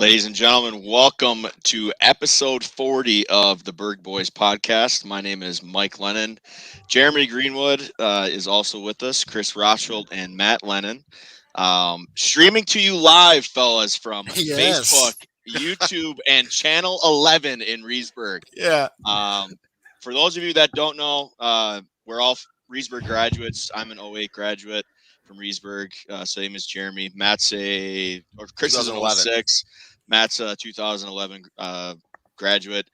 Ladies and gentlemen, welcome to episode 40 of the Berg Boys podcast. My name is Mike Lennon. Jeremy Greenwood is also with us, Chris Rothschild, and Matt Lennon. Streaming to you live, fellas, from Facebook, Yes. YouTube, and Channel 11 in Reesburg. Yeah. For those of you that don't know, we're all Reesburg graduates. I'm an '08 graduate from Reesburg. Same as Jeremy. Chris is an 2011. '06. Matt's a 2011 graduate.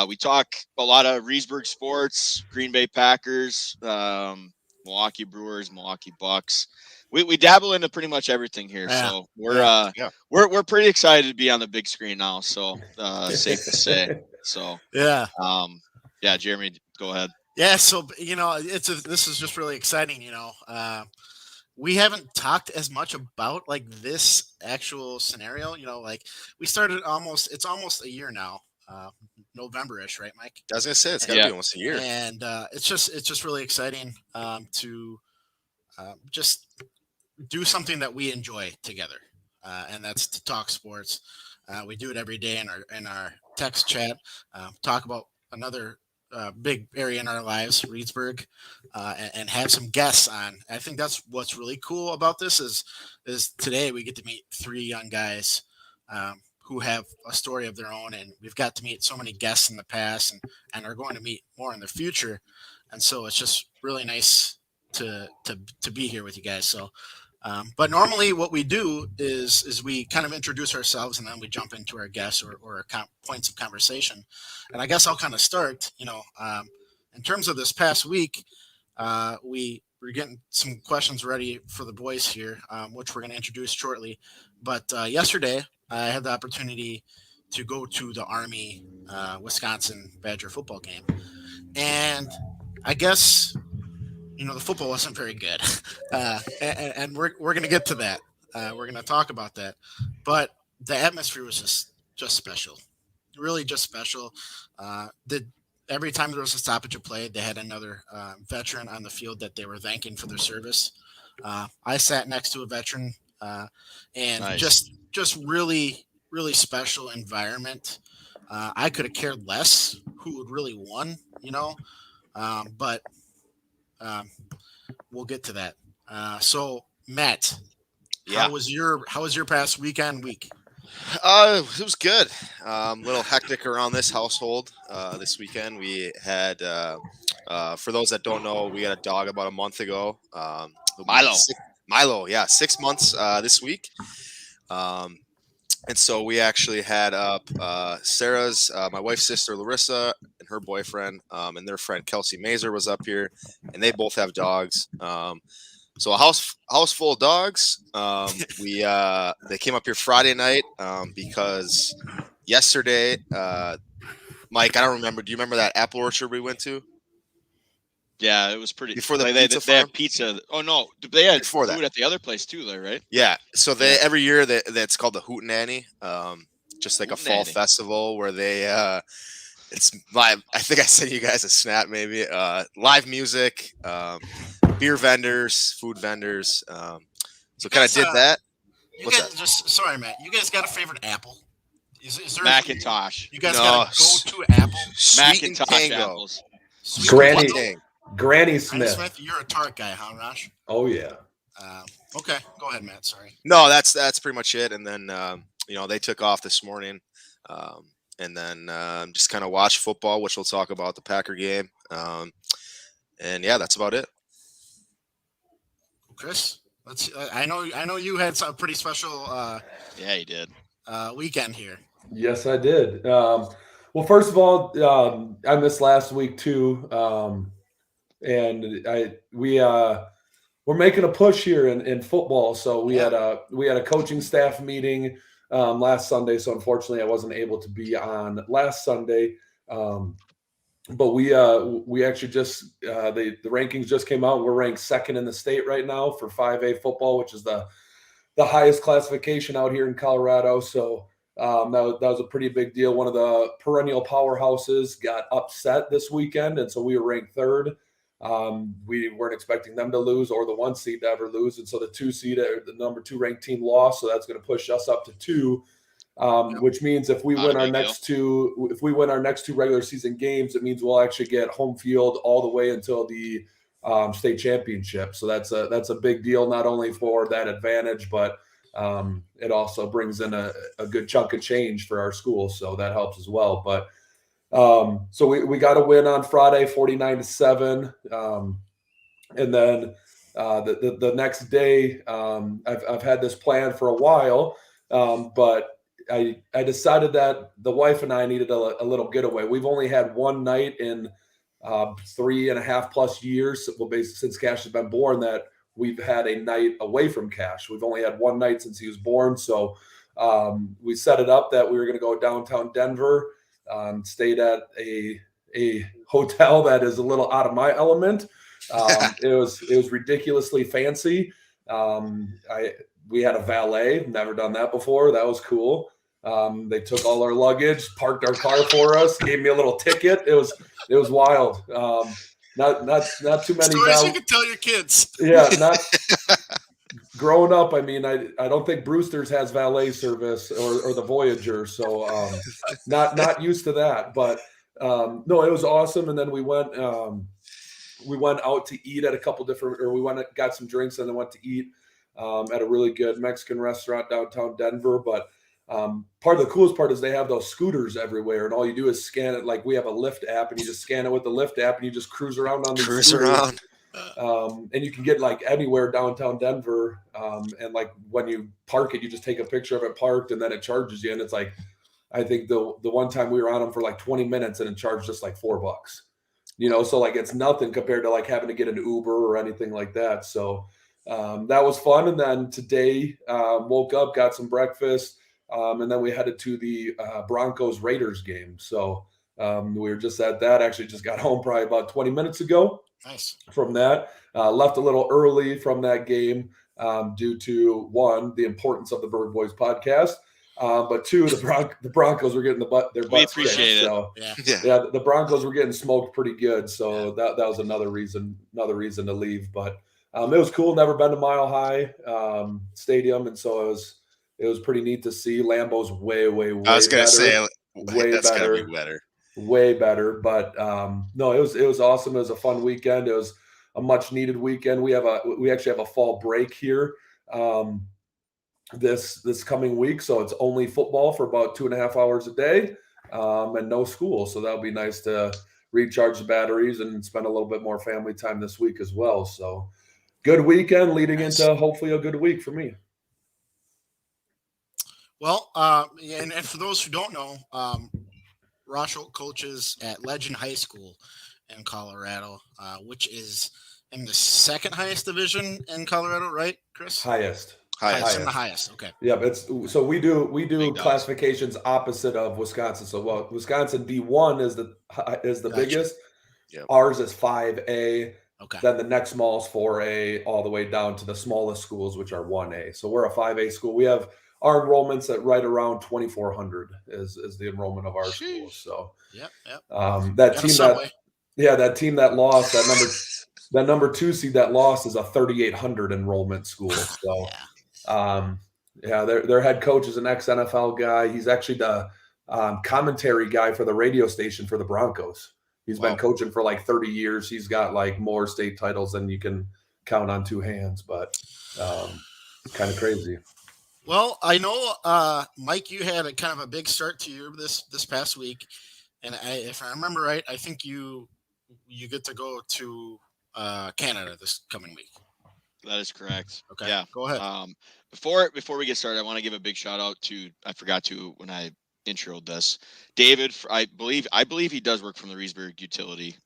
We talk a lot of Reesburg sports, Green Bay Packers, Milwaukee Brewers, Milwaukee Bucks. We dabble into pretty much everything here, Yeah. so we're pretty excited to be on the big screen now. So safe to say. So Yeah. yeah, Jeremy, go ahead. Yeah. So this is just really exciting. We haven't talked as much about like this actual scenario. Like we started it's almost a year now, November-ish, right, Mike? I was gonna say it's got to be almost a year. And it's just really exciting to just do something that we enjoy together, and that's to talk sports. We do it every day in our text chat. Talk about another big area in our lives, Reedsburg, and have some guests on. I think that's what's really cool about this is today we get to meet three young guys who have a story of their own, and we've got to meet so many guests in the past and are going to meet more in the future. And so it's just really nice to be here with you guys. So but normally what we do is we kind of introduce ourselves and then we jump into our guests or points of conversation. And I guess I'll kind of start, in terms of this past week, we're getting some questions ready for the boys here, which we're going to introduce shortly. But yesterday I had the opportunity to go to the Army Wisconsin Badger football game. And I guess the football wasn't very good, and we're going to get to that. We're going to talk about that, but the atmosphere was just special, really just special. Every time there was a stoppage of play, they had another veteran on the field that they were thanking for their service. I sat next to a veteran, and Nice. just really really special environment. I could have cared less who would really won, but. We'll get to that. So Matt, Yeah. how was your past week? It was good. A little hectic around this household this weekend. We had, for those that don't know, we got a dog about a month ago. Milo, yeah, 6 months this week. And so we actually had up Sarah's, my wife's sister Larissa, and her boyfriend, and their friend Kelsey Mazer was up here, and they both have dogs. So a house full of dogs. They came up here Friday night because yesterday, Mike, I don't remember. Do you remember that apple orchard we went to? Yeah, it was pretty. Before the they pizza had farm? pizza. Oh no, they had Before food that. at the other place too, though, right? Yeah. So every year that's called the Hootenanny, just like a fall Hootenanny. festival where they it's live. I think I sent you guys a snap maybe. Live music, beer vendors, food vendors. So kind of did that. What's that? Sorry, Matt. You guys got a favorite apple? Is there Macintosh. You guys No, got a go-to apple? Sweet and Macintosh Tango. apples. Sweet Granny. potato? Granny Granny Smith. Smith, you're a tart guy, huh, Raj? Oh yeah. Okay, go ahead, Matt. Sorry. No, that's pretty much it. And then they took off this morning, and then just kind of watch football, which we'll talk about the Packer game. And yeah, that's about it. Chris, I know you had some pretty special Yeah, he did. weekend here. Yes, I did. Well, first of all, I missed last week too, and we're making a push here in football. So we had a coaching staff meeting last Sunday. So unfortunately, I wasn't able to be on last Sunday. But we actually just the rankings just came out. We're ranked second in the state right now for 5A football, which is the highest classification out here in Colorado. So that was a pretty big deal. One of the perennial powerhouses got upset this weekend, and so we were ranked third. We weren't expecting them to lose or the 1 seed to ever lose, and so the 2 seed, the number 2 ranked team, lost. So that's going to push us up to 2. which means if we Not a win our big deal. next two regular season games, it means we'll actually get home field all the way until the state championship. So that's a big deal, not only for that advantage, but it also brings in a good chunk of change for our school. So that helps as well. But so we got a win on Friday, 49-7. And then the next day, I've had this plan for a while, but I decided that the wife and I needed a little getaway. We've only had one night in 3.5+ years, well, basically since Cash has been born, that we've had a night away from Cash. We've only had one night since he was born. So we set it up that we were going to go downtown Denver, stayed at a hotel that is a little out of my element. It was ridiculously fancy. We had a valet, never done that before. That was cool. They took all our luggage, parked our car for us, gave me a little ticket. It was wild. Not too many stories you can tell your kids. Yeah, not growing up. I mean, I don't think Brewster's has valet service or the Voyager, so not used to that. But no, it was awesome. And then we went out to eat at a couple different, or we got some drinks and then went to eat at a really good Mexican restaurant downtown Denver. But part of the coolest part is they have those scooters everywhere, and all you do is scan it. Like we have a Lyft app, and you just scan it with the Lyft app, and you just cruise around on these scooters. And you can get like anywhere downtown Denver. And like when you park it, you just take a picture of it parked, and then it charges you. And it's like, I think the one time we were on them for like 20 minutes, and it charged us like $4. So like it's nothing compared to like having to get an Uber or anything like that. So that was fun. And then today woke up, got some breakfast, and then we headed to the Broncos Raiders game. So we were just at that. Actually, just got home probably about 20 minutes ago. Nice. From that, left a little early from that game due to, one, the importance of the Bird Boys podcast. But two, the Broncos were getting their butts kicked. We appreciate it. So, yeah, the Broncos were getting smoked pretty good. So that was another reason to leave. But it was cool. Never been to Mile High Stadium, and so it was pretty neat to see. Lambeau's way I was gonna better. Say way that's better. Gotta be better. Way better. But no, it was awesome. It was a fun weekend. It was a much needed weekend. We actually have a fall break here. This coming week, so it's only football for about 2.5 hours a day, and no school. So that'll be nice to recharge the batteries and spend a little bit more family time this week as well. So good weekend leading into hopefully a good week for me. Well, and for those who don't know, Rochel coaches at Legend High School in Colorado, which is in the second highest division in Colorado, right, Chris? Highest. In the highest. Okay. Yeah, so we do classifications opposite of Wisconsin. So Wisconsin D1 is the biggest. Yep. Ours is 5A. Okay. Then the next small is 4A, all the way down to the smallest schools, which are 1A. So we're a 5A school. We have our enrollments at right around 2,400 is the enrollment of our school. So yep. That team that lost, that number 2 seed that lost is a 3,800 enrollment school. So their head coach is an ex-NFL guy. He's actually the commentary guy for the radio station for the Broncos. He's been coaching for like 30 years. He's got like more state titles than you can count on 2 hands, but kind of crazy. Well, I know, Mike, you had a kind of a big start to this past week, and if I remember right, I think you get to go to Canada this coming week. That is correct. Okay. Yeah. Go ahead. Before we get started, I want to give a big shout out to, I forgot to when I introed this, David. I believe he does work from the Reesburg Utility.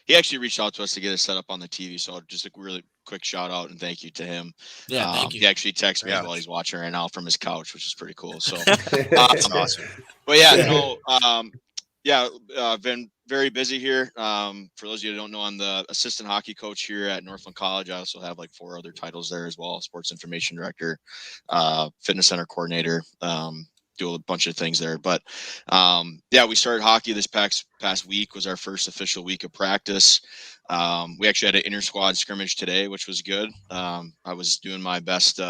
He actually reached out to us to get us set up on the TV. So just a really quick shout out and thank you to him. Yeah, thank you. He actually texted me while he's watching right now from his couch, which is pretty cool. So that's awesome. But been very busy here. For those of you who don't know, I'm the assistant hockey coach here at Northland College. I also have like 4 other titles there as well: sports information director, fitness center coordinator. Do a bunch of things there, but we started hockey this past week. Was our first official week of practice. We actually had an inter squad scrimmage today, which was good. I was doing my best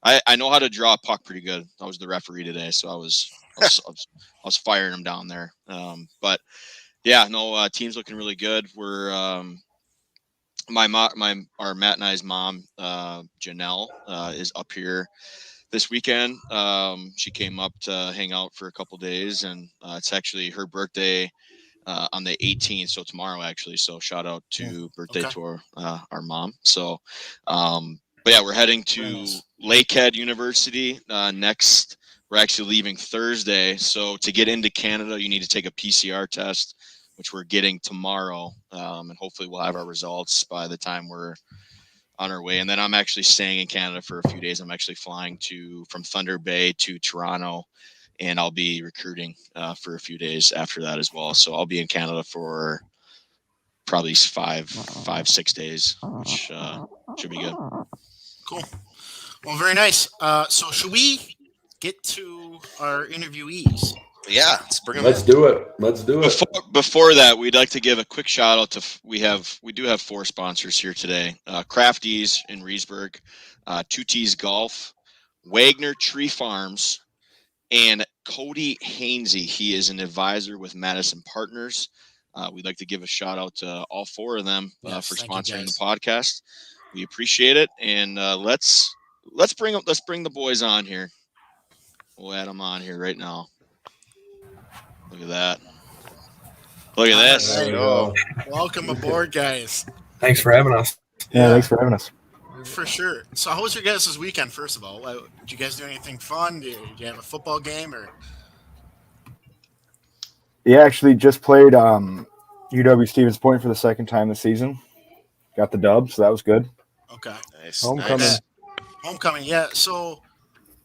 I know how to draw a puck pretty good. I was the referee today, so I was firing them down there. But yeah, no, team's looking really good. We're our Matt and I's mom, Janelle, is up here this weekend. She came up to hang out for a couple days, and it's actually her birthday on the 18th, so tomorrow actually. So shout out to birthday to our mom. So, but yeah, we're heading to Lakehead University next. We're actually leaving Thursday. So to get into Canada, you need to take a PCR test, which we're getting tomorrow, and hopefully we'll have our results by the time we're on our way. And then I'm actually staying in Canada for a few days. I'm actually flying from Thunder Bay to Toronto, and I'll be recruiting for a few days after that as well. So I'll be in Canada for probably 6 days, which should be good. Cool. Well, very nice. So should we get to our interviewees? Yeah, let's do it. Before that, we'd like to give a quick shout out to we do have 4 sponsors here today: Crafties in Reesburg, 2T's Golf, Wagner Tree Farms, and Cody Hainsey. He is an advisor with Madison Partners. We'd like to give a shout out to all 4 of them for sponsoring the podcast. We appreciate it, and let's bring the boys on here. We'll add them on here right now. Look at that. Look at this. Right. Go. Welcome aboard, guys. Thanks for having us. Yeah, thanks for having us. For sure. So how was your guys' weekend, first of all? Did you guys do anything fun? Did you have a football game? Or? Yeah, actually just played UW Stevens Point for the second time this season. Got the dub, so that was good. Okay. Nice. Homecoming. Nice. Homecoming, yeah. So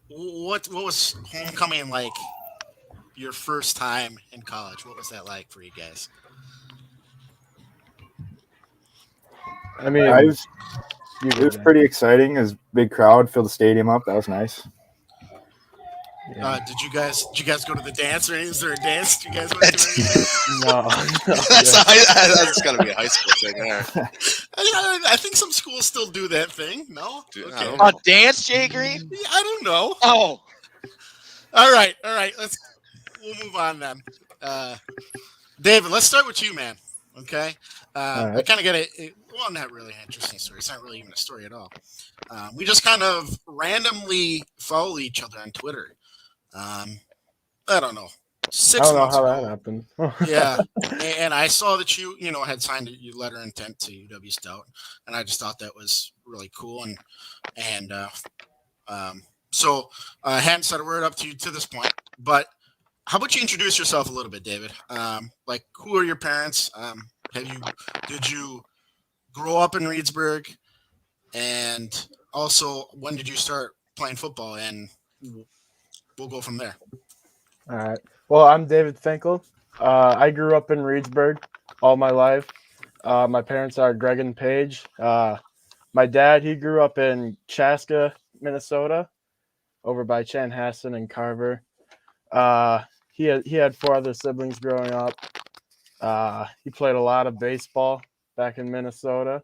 what was homecoming like your first time in college? What was that like for you guys? I mean, it was pretty exciting. It was a big crowd, filled the stadium up. That was nice. Yeah. Did you guys go to the dance, or is there a dance? Did you guys went to? No. That's got to be a high school thing there. I think some schools still do that thing. No, Dude, okay. I don't know. A dance, Jay Green? Yeah, I don't know. Oh, All right. We'll move on then. David, let's start with you, man. Okay. Right. I kind of got well, not really an interesting story. It's not really even a story at all. We just kind of randomly follow each other on Twitter. I don't know. 6 I don't know months how ago. that happened. Yeah. And I saw that you had signed your letter of intent to UW Stout, and I just thought that was really cool. So I hadn't said a word up to you to this point, but how about you introduce yourself a little bit, David? Like, who are your parents? Did you grow up in Reedsburg? And also, when did you start playing football? And we'll go from there. All right. Well, I'm David Finkel. I grew up in Reedsburg all my life. My parents are Greg and Paige. My dad, he grew up in Chaska, Minnesota, over by Chanhassen and Carver. He had 4 other siblings growing up. He played a lot of baseball back in Minnesota.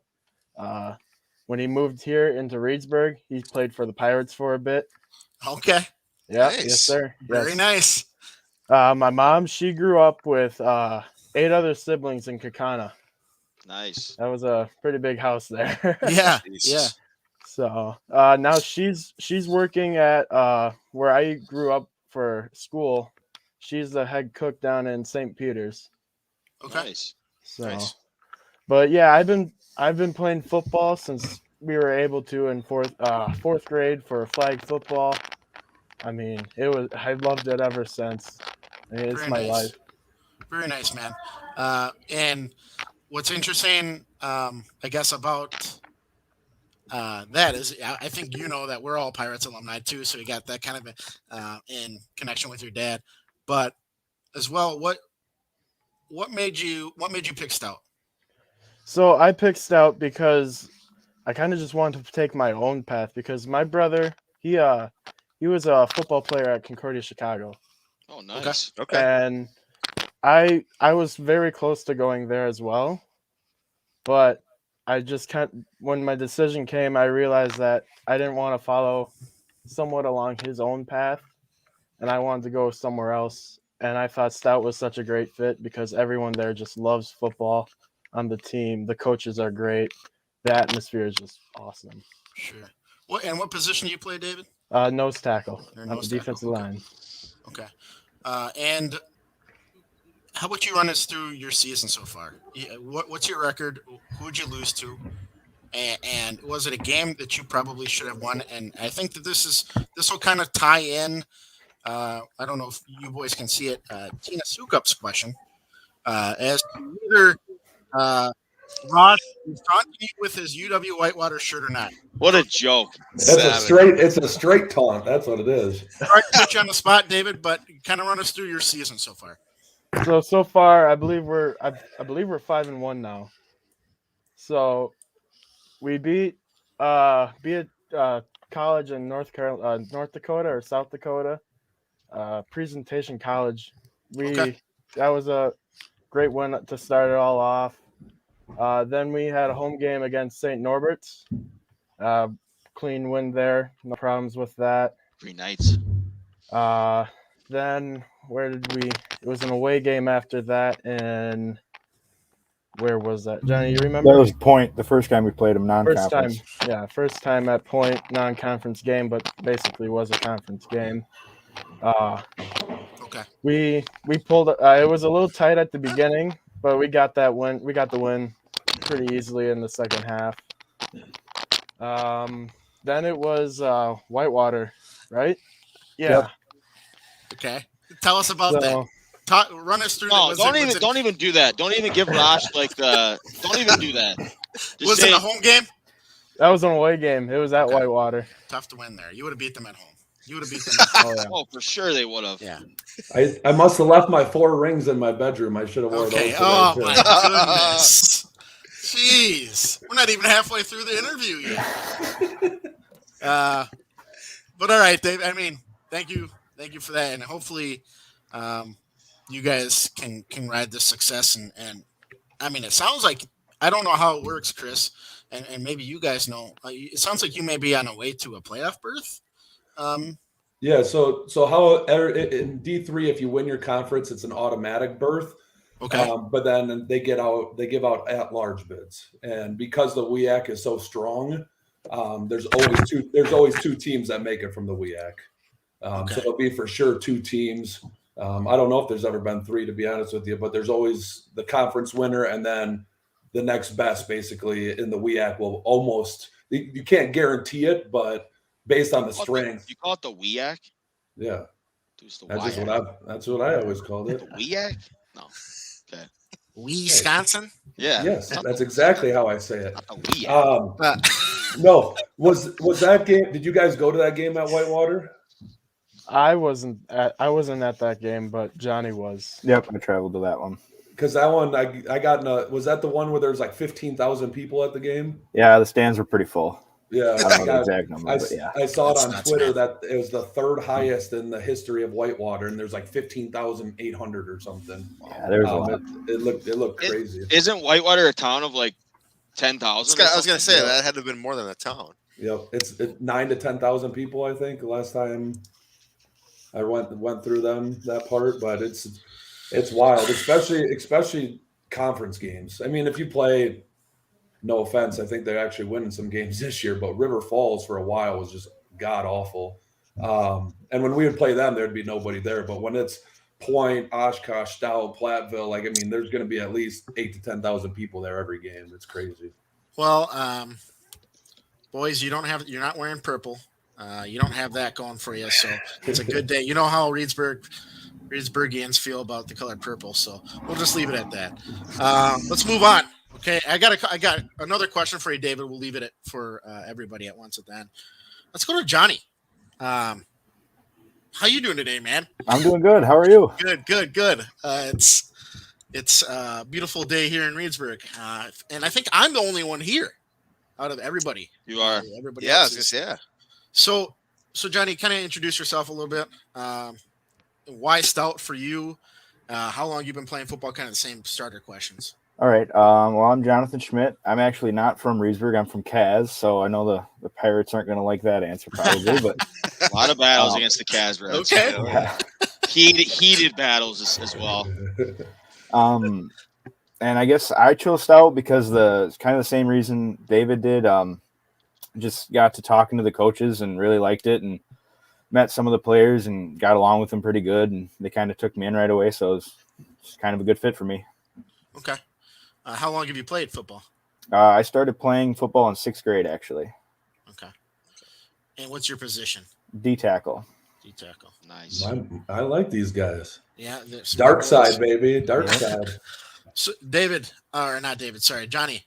When he moved here into Reedsburg, he played for the Pirates for a bit. Okay. Yeah, Nice. yes, sir. Very Yes. nice. My mom, she grew up with 8 other siblings in Kakana. nice. That was a pretty big house there. Yeah. Jesus. Yeah. So now she's working at where I grew up for school. She's the head cook down in St. Peter's. Okay. Nice. So, Nice. but yeah, I've been playing football since we were able to in fourth grade for flag football. I mean, I've loved it ever since. I mean, it's Very my nice. life. Very nice, man. And what's interesting, I guess, about that is, I think you know that we're all Pirates alumni too, so you got that kind of in connection with your dad. But as well, what made you pick Stout? So I picked Stout because I kind of just wanted to take my own path because my brother, he was a football player at Concordia, Chicago. Oh, nice. Okay. And I was very close to going there as well, but I just when my decision came, I realized that I didn't want to follow somewhat along his own path, and I wanted to go somewhere else. And I thought Stout was such a great fit because everyone there just loves football on the team. The coaches are great. The atmosphere is just awesome. Sure. What position do you play, David? Nose tackle You're on nose the tackle, defensive okay. line. Okay. And how about you run us through your season so far? What's your record? Who'd you lose to? And was it a game that you probably should have won? And I think that this will kind of tie in. I don't know if you boys can see it. Tina Sukup's question as to whether Ross is taunting you with his UW Whitewater shirt or not. What a joke. It's a straight taunt. That's what it is. Sorry to put you on the spot, David, but kind of run us through your season so far. So far, I believe we're 5-1 now. So we beat college in North Dakota or South Dakota. Presentation College. That was a great win to start it all off. Then we had a home game against St. Norbert's. Clean win there. No problems with that. Pretty nice. Then where did we? It was an away game after that, and where was that? Johnny, you remember? That was Point. The first time we played them non-conference. First time at Point, non-conference game, but basically was a conference game. Okay. We pulled. It was a little tight at the beginning, but we got that win. We got the win pretty easily in the second half. Then it was Whitewater, right? Yeah. Yep. Okay. Tell us about that. Run us through. No, don't even do that. Don't even give Rosh don't even do that. Was it a home game? That was an away game. It was at Whitewater. Tough to win there. You would have beat them at home. You would have beat them at home. Oh, for sure they would have. Yeah. I must have left my 4 rings in my bedroom. I should have worn those today. Oh, too. my goodness. Jeez. We're not even halfway through the interview yet. But all right, Dave. I mean, thank you for that, and hopefully, you guys can ride this success. And I mean, it sounds like I don't know how it works, Chris, and maybe you guys know. It sounds like you may be on a way to a playoff berth. Yeah. So how in D3, if you win your conference, it's an automatic berth. Okay. But then they give out at-large bids, and because the WEAC is so strong, there's always two teams that make it from the WEAC. So it'll be for sure 2 teams. I don't know if there's ever been 3, to be honest with you, but there's always the conference winner, and then the next best, basically, in the WEAC will almost. You can't guarantee it, but based on the strength. You call it the WEAC? Yeah. That's what I always called it. The WEAC? No. Okay. Wisconsin? Yeah. Yes, that's exactly how I say it. Not the WEAC. No, was that game? Did you guys go to that game at Whitewater? I wasn't at that game, but Johnny was. Yep, I traveled to that one. Because that one, I got in a. Was that the one where there was like 15,000 people at the game? Yeah, the stands were pretty full. Yeah, I don't know the exact number, but yeah. I saw it on That's Twitter nuts, that it was the 3rd highest in the history of Whitewater, and there's like 15,800 or something. Yeah, there was a lot. It looked crazy. Isn't Whitewater a town of like 10,000? I was gonna say that had to have been more than a town. Yep, it's 9 to 10,000 people. I think the last time I went through that part, but it's wild, especially conference games. I mean, if you play. No offense, I think they're actually winning some games this year, but River Falls for a while was just god awful. And when we would play them, there'd be nobody there. But when it's Point, Oshkosh, Stout, Platteville, there's going to be at least 8 to 10,000 people there every game. It's crazy. Well, boys, you're not wearing purple. You don't have that going for you, so it's a good day. You know how Reedsburgians feel about the color purple, so we'll just leave it at that. Let's move on. Okay, I got another question for you, David. We'll leave it for everybody at once at the end. Let's go to Johnny. How you doing today, man? I'm doing good. How are you? Good. It's a beautiful day here in Reedsburg, and I think I'm the only one here out of everybody. You are. Everybody Yeah, else is. So Johnny, kind of introduce yourself a little bit. Why Stout for you? How long you been playing football? Kind of the same starter questions. All right. Well, I'm Jonathan Schmidt. I'm actually not from Reedsburg. I'm from Kaz, so I know the Pirates aren't going to like that answer probably, but A lot of battles against the Cas Reds. Okay. yeah. Heated battles as well. And I guess I chose Stout because the kind of the same reason David did. Just got to talking to the coaches and really liked it, and met some of the players and got along with them pretty good, and they kind of took me in right away. So it was just kind of a good fit for me. Okay. How long have you played football? I started playing football in 6th grade, actually. Okay. And what's your position? D tackle. D tackle. Nice. I like these guys. Yeah. Dark side, baby. Dark side. So David, or not David, sorry, Johnny.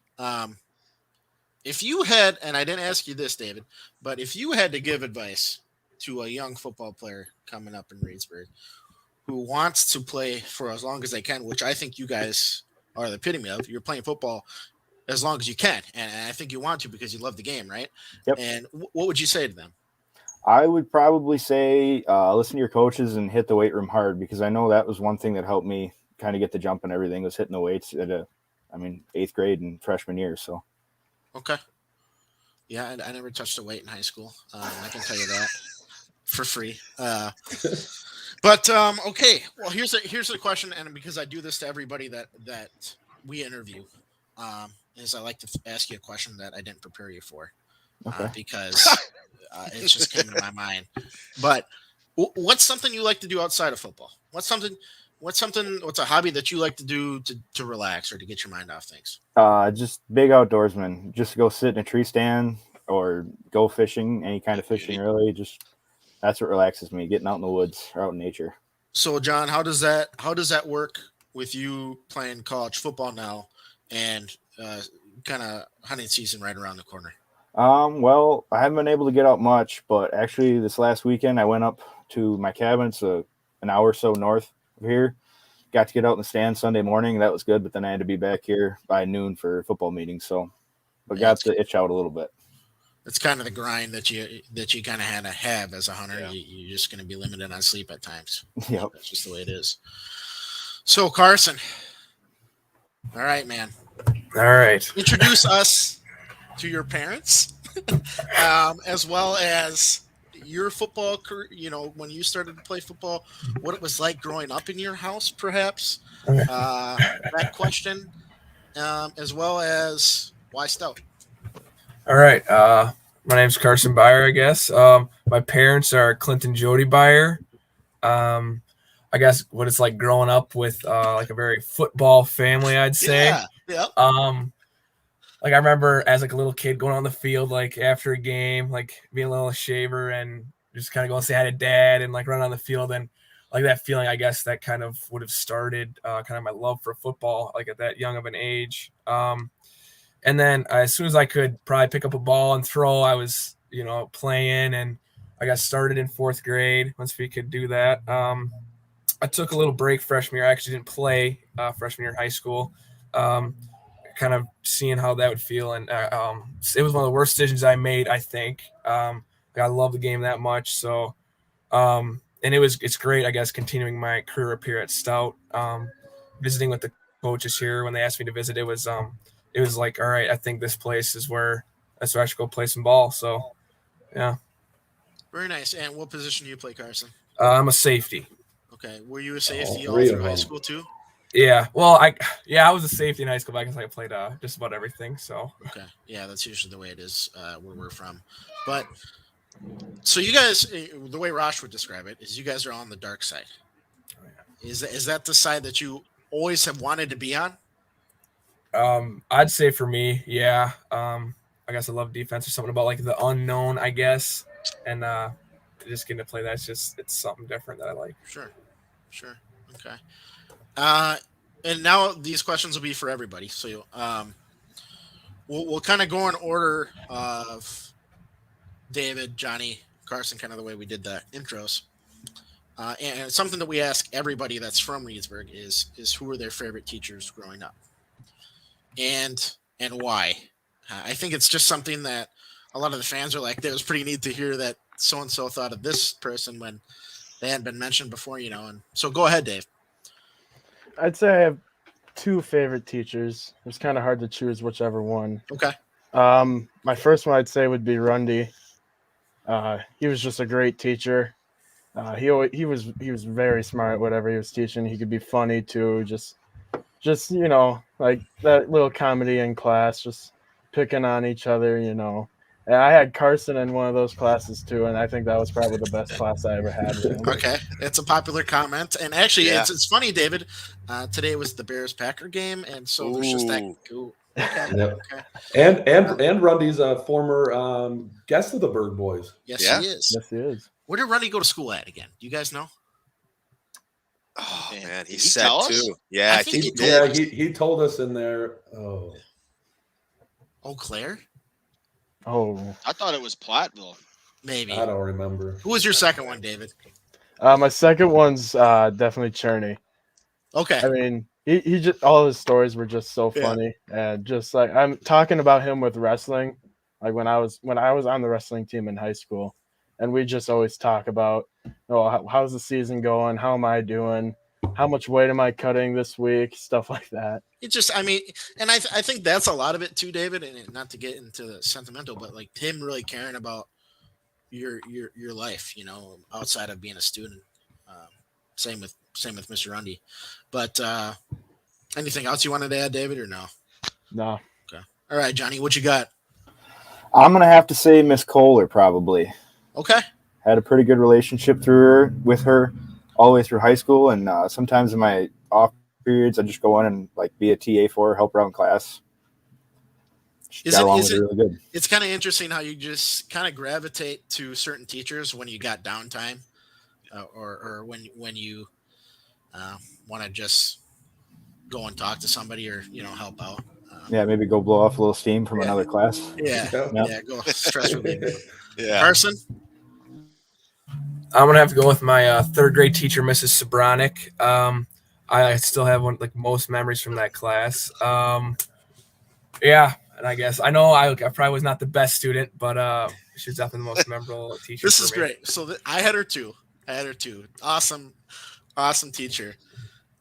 If you had, and I didn't ask you this, David, but if you had to give advice to a young football player coming up in Reedsburg who wants to play for as long as they can, which I think you guys are the epitome of, you're playing football as long as you can. And I think you want to because you love the game, right? Yep. And what would you say to them? I would probably say listen to your coaches and hit the weight room hard, because I know that was one thing that helped me kind of get the jump and everything, was hitting the weights at 8th grade and freshman year. So. Okay. Yeah, I never touched a weight in high school. I can tell you that for free. But okay. Well, here's a question, and because I do this to everybody that we interview, is I like to ask you a question that I didn't prepare you for, Okay. because it just came to my mind. But what's something you like to do outside of football? What's a hobby that you like to do to relax or to get your mind off things? Just big outdoorsman. Just go sit in a tree stand or go fishing, any kind of fishing, really. Just that's what relaxes me, getting out in the woods or out in nature. So, John, how does that work with you playing college football now and kind of hunting season right around the corner? Well, I haven't been able to get out much, but actually this last weekend I went up to my cabin. It's an hour or so north of here. Got to get out in the stand Sunday morning. That was good, but then I had to be back here by noon for football meetings. So, but got the itch out a little bit. It's kind of the grind that you kind of had to have as a hunter. Yeah. You're just going to be limited on sleep at times. Yep. That's just the way it is. So, Carson. All right, man. All right. Introduce us to your parents, as well as your football career, when you started to play football, what it was like growing up in your house, perhaps. Okay. That question, as well as why Stout. All right. My name's Carson Beyer, I guess. My parents are Clint and Jody Beyer. I guess what it's like growing up with like a very football family, I'd say. Yeah. Yep. Like I remember as like a little kid going on the field, like after a game, like being a little shaver and just kind of going to say hi to dad and like run on the field, and like that feeling, I guess that kind of would have started kind of my love for football, like at that young of an age. And then as soon as I could probably pick up a ball and throw, I was, playing, and I got started in 4th grade once we could do that. I took a little break freshman year. I actually didn't play freshman year in high school. Kind of seeing how that would feel. And it was one of the worst decisions I made, I think. I love the game that much. So, and it's great, I guess, continuing my career up here at Stout, visiting with the coaches here. When they asked me to visit, it was like, all right, I think this place is where I should go play some ball. So, yeah. Very nice. And what position do you play, Carson? I'm a safety. Okay. Were you a safety all through high school too? Yeah. Well, I was a safety in high school, but I guess I played just about everything. So. Okay. Yeah, that's usually the way it is where we're from. But so you guys, the way Rosh would describe it is you guys are on the dark side. Oh, yeah. Is that the side that you always have wanted to be on? I'd say for me, yeah. I guess I love defense or something about like the unknown, I guess. And just getting to play that, it's something different that I like. Sure. Okay. And now these questions will be for everybody. So we'll kind of go in order of David, Johnny, Carson, kind of the way we did the intros. And something that we ask everybody that's from Reedsburg is who are their favorite teachers growing up, and why. I think it's just something that a lot of the fans are like, that was pretty neat to hear that so-and-so thought of this person when they hadn't been mentioned before, And so go ahead, Dave. I'd say I have two favorite teachers. It's kind of hard to choose whichever one. Okay. My first one I'd say would be Rundy. He was just a great teacher. He was very smart at whatever he was teaching. He could be funny too. Just like that little comedy in class, just picking on each other. And I had Carson in one of those classes too, and I think that was probably the best class I ever had with him. Okay, it's a popular comment, and actually, Yeah. it's funny, David. Today was the Bears-Packer game, and so there's just that. Ooh. Okay. Yep. Okay. And Rundy's a former guest of the Bird Boys. Yes, Yeah. he is. Yes, he is. Where did Rundy go to school at again? Do you guys know? Oh man, Did he he said tell us? too. Yeah, I I think think he he told did. He told us in there. Oh, Eau Claire? Oh, I thought it was Platteville. Maybe. I don't remember. Who was your second one, David? my second one's definitely Cherney. Okay. I mean, he just all his stories were just so Yeah. funny, and just like I'm talking about him with wrestling, like when I was on the wrestling team in high school, and we just always talk about, how's the season going? How am I doing? How much weight am I cutting this week? Stuff like that. It just, I mean, and I think that's a lot of it too, David. And not to get into the sentimental, but like him really caring about your life, outside of being a student. Same with Mr. Rundy. But anything else you wanted to add, David, or no? No, Okay. All right, Johnny, what you got? I'm gonna have to say Miss Kohler probably. Okay. Had a pretty good relationship with her all the way through high school, and sometimes in my off periods I just go in and like be a TA for her, help her out in class. Got along with her really good. It's kind of interesting how you just kind of gravitate to certain teachers when you got downtime, or when you want to just go and talk to somebody or help out. Yeah, maybe go blow off a little steam from another class. Yeah, go stress relief. Yeah. Carson. I'm gonna have to go with my third grade teacher, Mrs. Sobronic. I still have most memories from that class. Yeah, and I guess I know I probably was not the best student, but she's definitely the most memorable teacher. This for is me. great. So I had her too. Awesome teacher.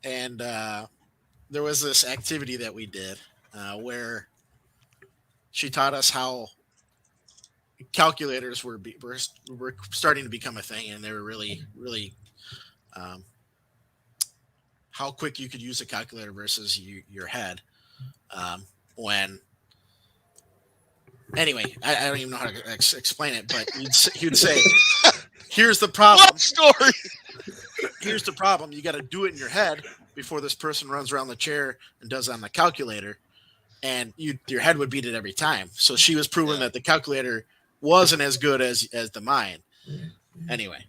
And there was this activity that we did where she taught us how calculators were starting to become a thing, and they were really how quick you could use a calculator versus your head. Anyway, I don't even know how to explain it, but he'd say, "Here's the problem." What story? Here's the problem. You got to do it in your head before this person runs around the chair and does it on the calculator, and your head would beat it every time. So she was proving that the calculator wasn't as good as the mind. Anyway,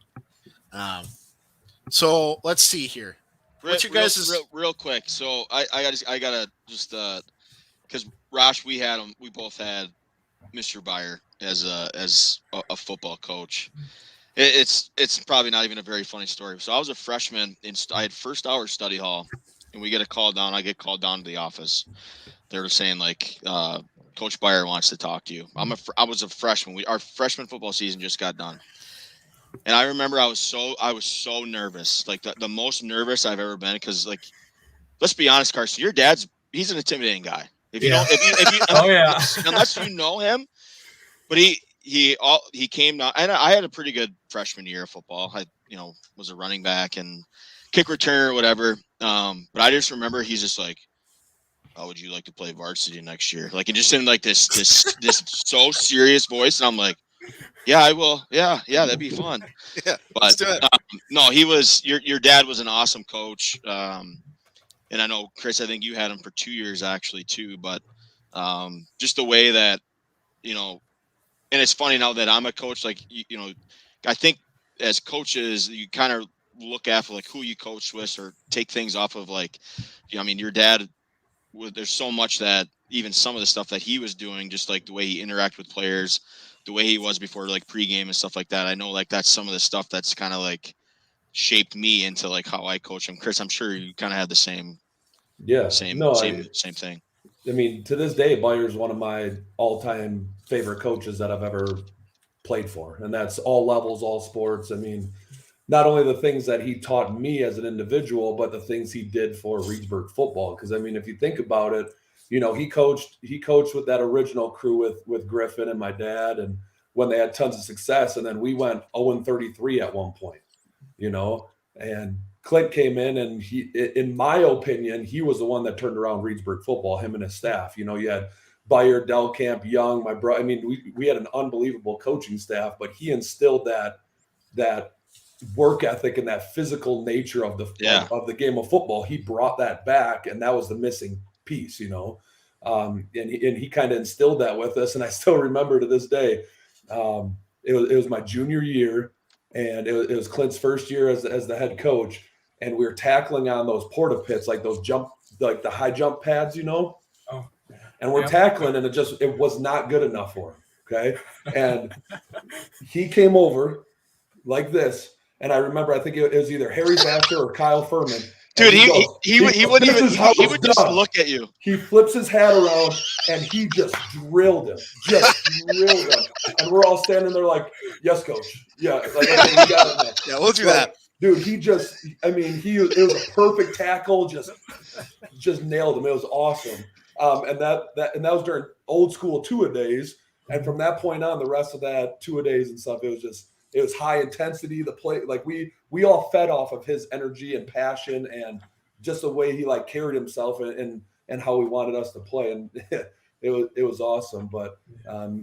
so let's see here. What's your guys' real quick? So I gotta just because Rosh, we both had Mr. Beyer as a football coach. It's probably not even a very funny story. So I was a freshman I had first hour study hall, and we get a call down. I get called down to the office. They were saying Coach Beyer wants to talk to you. I was a freshman. Our freshman football season just got done. And I remember I was so nervous, like the most nervous I've ever been, because let's be honest, Carson, your he's an intimidating guay. If you Oh yeah. unless you know him, but he came down, and I had a pretty good freshman year of football. I was a running back and kick returner or whatever. But I just remember he's just like, "How would you like to play varsity next year?" Like, and just in this so serious voice, and I'm like, "Yeah, I will. Yeah, that'd be fun." Yeah, But let's do it. no, he was your dad was an awesome coach. And I know, Chris, I think you had him for 2 years actually too. But just the way that, and it's funny now that I'm a coach, I think as coaches, you kind of look after who you coach with or take things off of your dad. There's so much that even some of the stuff that he was doing, just the way he interacted with players, the way he was before pregame and stuff like that. I know that's some of the stuff that's kind of shaped me into how I coach him. Chris, I'm sure you kind of had the same. Yeah. Same thing. I mean, to this day, Beyer's one of my all-time favorite coaches that I've ever played for, and that's all levels, all sports. I mean, not only the things that he taught me as an individual, but the things he did for Reedsburg football. Because I mean, if you think about it, he coached with that original crew with Griffin and my dad, and when they had tons of success, and then we went 0-33 at one point, and Clint came in, and he, in my opinion, he was the one that turned around Reedsburg football, him and his staff. You had Beyer, Delcamp, Young, my brother. I mean, we had an unbelievable coaching staff, but he instilled that work ethic and that physical nature of the game of football. He brought that back, and that was the missing piece, and he kind of instilled that with us. And I still remember to this day, it was my junior year, and it was Clint's first year as the head coach, and we were tackling on those porta pits, like those the high jump pads, Oh. And we're tackling, and it was not good enough for him. Okay. And he came over like this. And I remember, I think it was either Harry Vasher or Kyle Furman. Dude, he wouldn't even, he would just look at you. He flips his hat around and he just drilled him. And we're all standing there like, yes, coach. Yeah. Like, okay, we got it. Yeah, we'll do that. Dude, it was a perfect tackle. Just nailed him. It was awesome. And that was during old school two-a-days. And from that point on, the rest of that two-a-days and stuff, it was high intensity. The play, like we all fed off of his energy and passion and just the way he like carried himself and how he wanted us to play. And it was awesome. But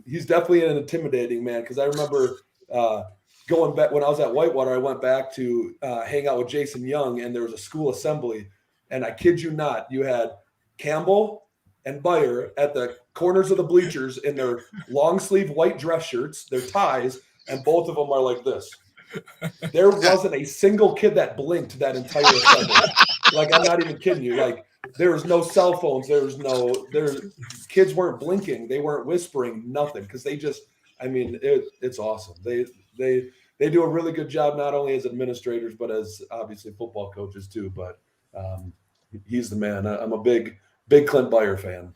he's definitely an intimidating man, because I remember going back when I was at Whitewater, I went back to hang out with Jason Young, and there was a school assembly. And I kid you not, you had Campbell and Beyer at the corners of the bleachers in their long sleeve white dress shirts, their ties, and both of them are like this. There wasn't a single kid that blinked that entire assembly. Like, I'm not even kidding you. Like, there was no cell phones. Kids weren't blinking. They weren't whispering, nothing. Because it's awesome. They do a really good job, not only as administrators, but as obviously football coaches too. But he's the man. I'm a big Clint Beyer fan.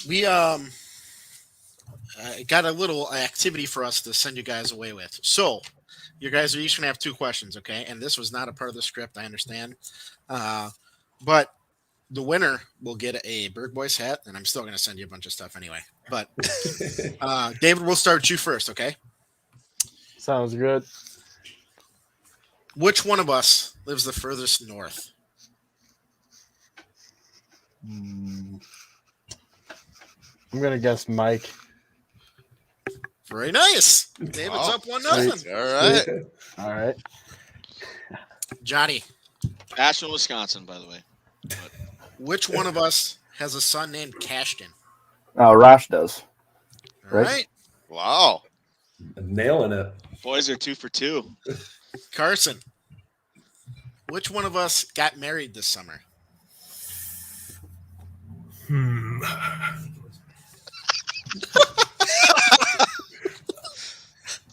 We got a little activity for us to send you guys away with. So you guys are each going to have 2 questions, okay? And this was not a part of the script, I understand. But the winner will get a Berg Boys hat, and I'm still going to send you a bunch of stuff anyway. But David, we'll start with you first, okay? Sounds good. Which one of us lives the furthest north? I'm going to guess Mike. Very nice. David's up 1-0. All right. All right. Johnny. Asheville, Wisconsin, by the way. But Which one of us has a son named Cashton? Rosh does. All Right. right. Wow. Nailing it. boys are 2 for 2. Carson. Which one of us got married this summer?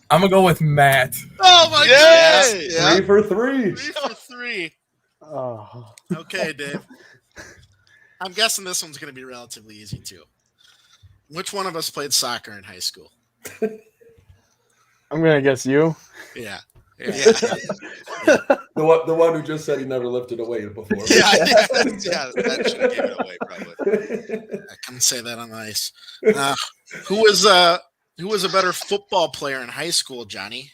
I'm gonna go with Matt. Oh my Yes! goodness! 3 for 3. 3 for 3. Oh. Okay, Dave. I'm guessing this one's going to be relatively easy too. Which one of us played soccer in high school? I'm going to guess you. Yeah. The one who just said he never lifted a weight before. Yeah, that should have given it away, probably. I couldn't say that on ice. Who was a better football player in high school, Johnny?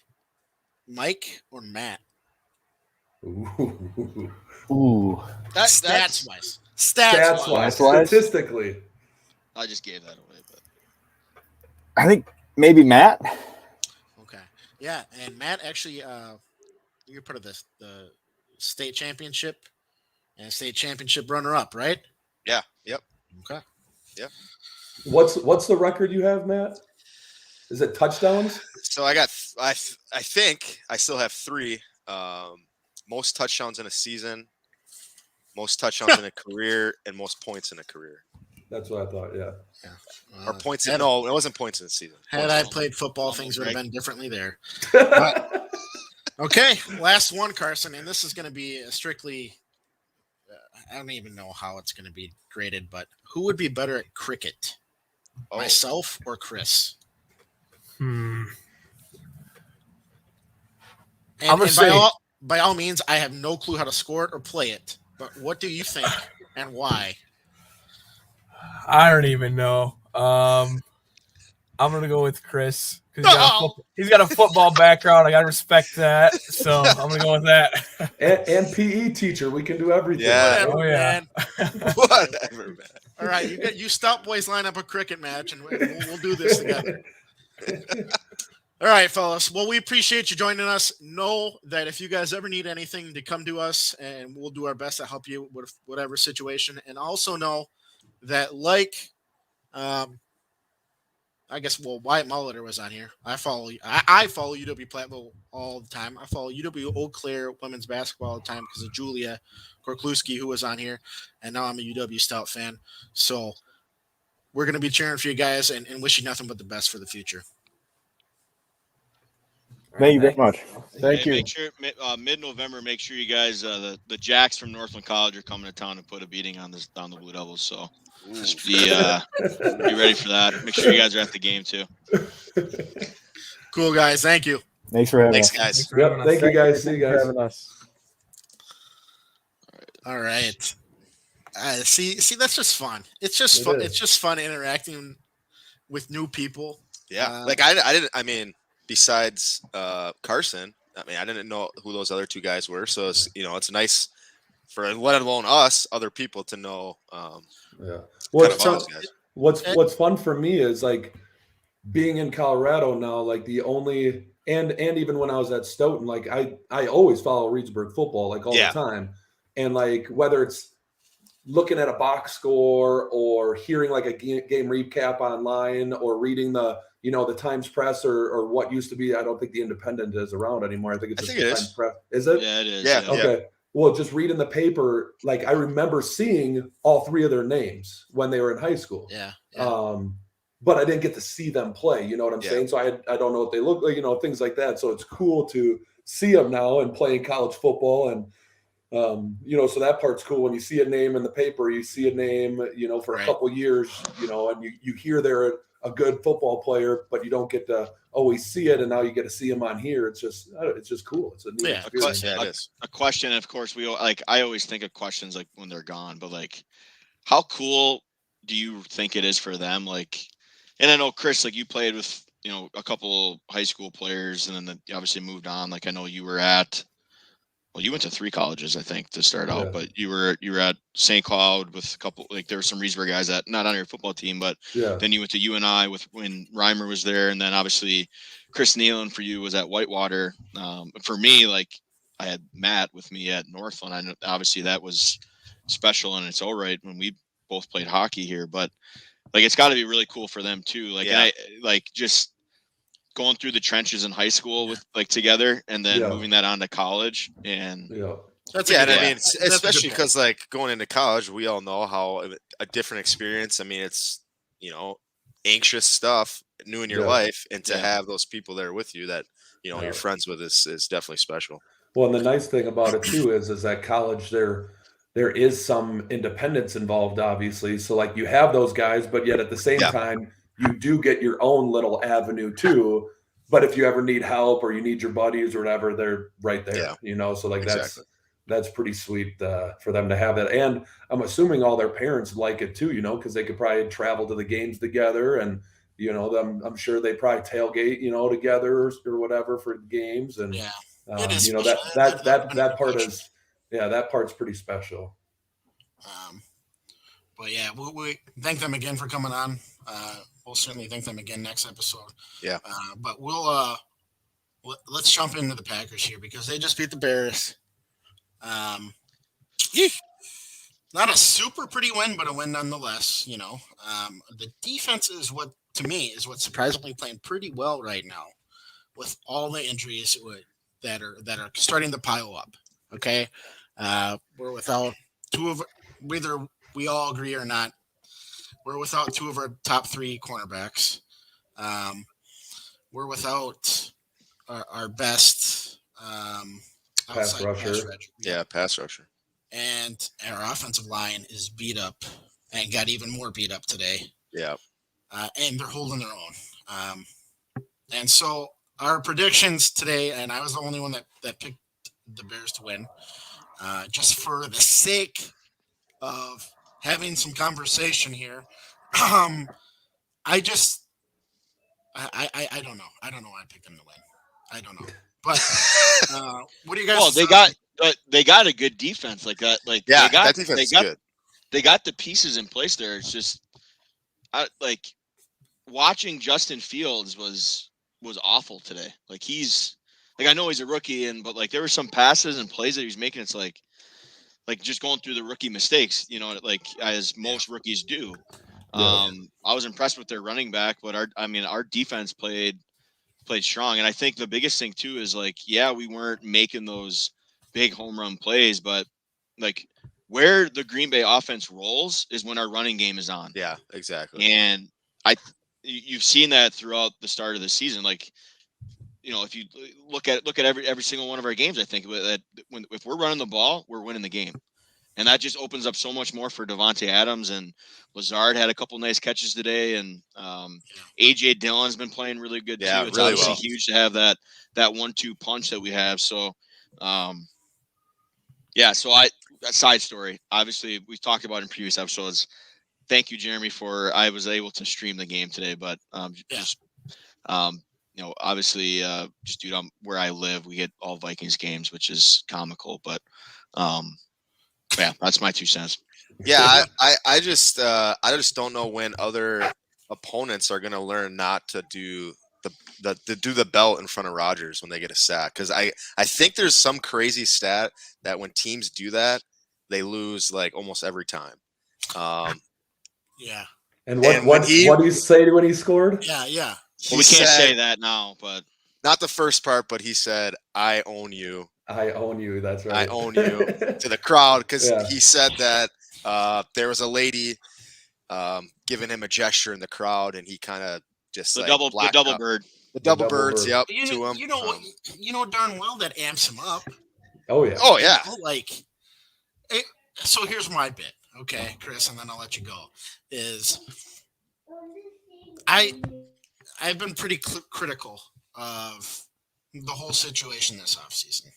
Mike or Matt? Ooh. Stats wise. Stats wise, statistically. I just gave that away, but I think maybe Matt. Okay. Yeah, and Matt actually you're part of the state championship and state championship runner up, right? Yeah. Yep. Okay. Yep. What's the record you have, Matt? Is it touchdowns? So I think I still have 3. Most touchdowns in a season, most touchdowns in a career, and most points in a career. That's what I thought. Yeah. Or points. No, it wasn't points in the season. Had Points I in played football, things would have Right. been differently there. Okay, last one, Carson, and this is going to be a strictly. I don't even know how it's going to be graded, but who would be better at cricket, Oh. myself or Chris? I'm gonna And say by all means, I have no clue how to score it or play it. But what do you think and why? I don't even know. I'm gonna go with Chris because he's got a football background. I gotta respect that, so I'm gonna go with that. And PE teacher, we can do everything. Yeah. Whatever, Oh, yeah. man. Whatever, man. All right, you Stout Boys line up a cricket match, and we'll do this together. All right, fellas. Well, we appreciate you joining us. Know that if you guys ever need anything, to come to us, and we'll do our best to help you with whatever situation. And also know that, I guess, Wyatt Molitor was on here. I follow UW Platteville all the time. I follow UW Eau Claire women's basketball all the time because of Julia Korkluski, who was on here, and now I'm a UW Stout fan. So we're going to be cheering for you guys and wish you nothing but the best for the future. Thank you very much. Thank you. Make sure mid-November. Make sure you guys, the Jacks from Northland College, are coming to town and put a beating on the Blue Devils. So just be ready for that. Make sure you guys are at the game too. Cool, guys. Thank you. Thanks for having us. Thanks, guys. Yep, thank you guys. See you for guys. having us. All right. See, that's just fun. It's just fun. It's just fun interacting with new people. Yeah, I didn't. I mean, besides Carson, I didn't know who those other two guys were. So it's it's nice for let alone us, other people to know. Yeah. What's fun for me is like being in Colorado now. Like the only and even when I was at Stoughton, like I always follow Reedsburg football like all the time, and like whether it's looking at a box score or hearing like a game recap online or reading the Times Press or what used to be, I don't think the Independent is around anymore. I think it's just the Times Press. Is it? Yeah, it is. Yeah. Okay. Yeah. Well, just reading the paper, like I remember seeing all three of their names when they were in high school. Yeah. But I didn't get to see them play. You know what I'm saying? So I don't know what they look like, things like that. So it's cool to see them now and playing college football and so that part's cool. When you see a name in the paper, you see a name, for a couple years, and you hear they're a good football player, but you don't get to always see it. And now you get to see them on here. It's just cool. It's a new experience. A question. Of course, I always think of questions like when they're gone, but like, how cool do you think it is for them? Like, and I know Chris, like you played with, a couple high school players and then you obviously moved on. Like I know you were you went to 3 colleges, I think, to start out, but you were at St. Cloud with a couple, like there were some Reedsburg guys that not on your football team, but then you went to UNI when Reimer was there. And then obviously Chris Nealon for you was at Whitewater. For me, like I had Matt with me at Northland. I know obviously that was special and it's all right when we both played hockey here, but like, it's gotta be really cool for them too. Like, and I just going through the trenches in high school with together and then moving that on to college and especially because like going into college, we all know how a different experience. I mean, it's anxious stuff new in your life, and to have those people there with you that you're friends with is definitely special. Well, and the nice thing about it too is that college there is some independence involved, obviously. So like you have those guys, but yet at the same time you do get your own little avenue too. But if you ever need help or you need your buddies or whatever, they're right there, so like that's pretty sweet for them to have that. And I'm assuming all their parents like it too, because they could probably travel to the games together and, I'm sure they probably tailgate, together or whatever for games. And, that part is, that part's pretty special. But yeah, we thank them again for coming on. We'll certainly thank them again next episode. Yeah. But let's jump into the Packers here because they just beat the Bears. Not a super pretty win, but a win nonetheless. The defense is what's surprisingly playing pretty well right now, with all the injuries that are starting to pile up. Okay, we're without whether we all agree or not. We're without 2 of our top 3 cornerbacks. We're without our best pass rusher. Pass rusher. And our offensive line is beat up and got even more beat up today. Yeah. And they're holding their own. And so our predictions today, and I was the only one that picked the Bears to win. Just for the sake of having some conversation here, I don't know. I don't know why I picked them to win. I don't know. But what do you guys? Well, they got a good defense like that. Like that defense is good. They got the pieces in place there. It's just like watching Justin Fields was awful today. Like I know he's a rookie but like there were some passes and plays that he was making. It's like just going through the rookie mistakes, like as most rookies do. I was impressed with their running back, but our defense played strong. And I think the biggest thing too is like, we weren't making those big home run plays, but like where the Green Bay offense rolls is when our running game is on. Yeah, exactly. And you've seen that throughout the start of the season. Like, if you look at every single one of our games, I think that if we're running the ball, we're winning the game. And that just opens up so much more for Devontae Adams, and Lazard had a couple nice catches today, and AJ Dillon's been playing really good too. It's really obviously huge to have that 1-2 punch that we have. So, that side story, obviously we talked about in previous episodes. Thank you, Jeremy, I was able to stream the game today, but obviously just due to where I live, we get all Vikings games, which is comical, but that's my 2 cents. Yeah, I just don't know when other opponents are going to learn not to do the belt in front of Rodgers when they get a sack, because I think there's some crazy stat that when teams do that, they lose like almost every time. Yeah. And what did he say when he scored? Yeah. Well, we can't say that now, but not the first part, but he said, "I own you." I own you. That's right. I own you to the crowd, because he said that there was a lady giving him a gesture in the crowd, and he kind of just the double bird. The double birds, yep. To him. You know darn well that amps him up. Oh yeah. Oh yeah. So here's my bit, okay, Chris, and then I'll let you go. I've been pretty critical of the whole situation this offseason.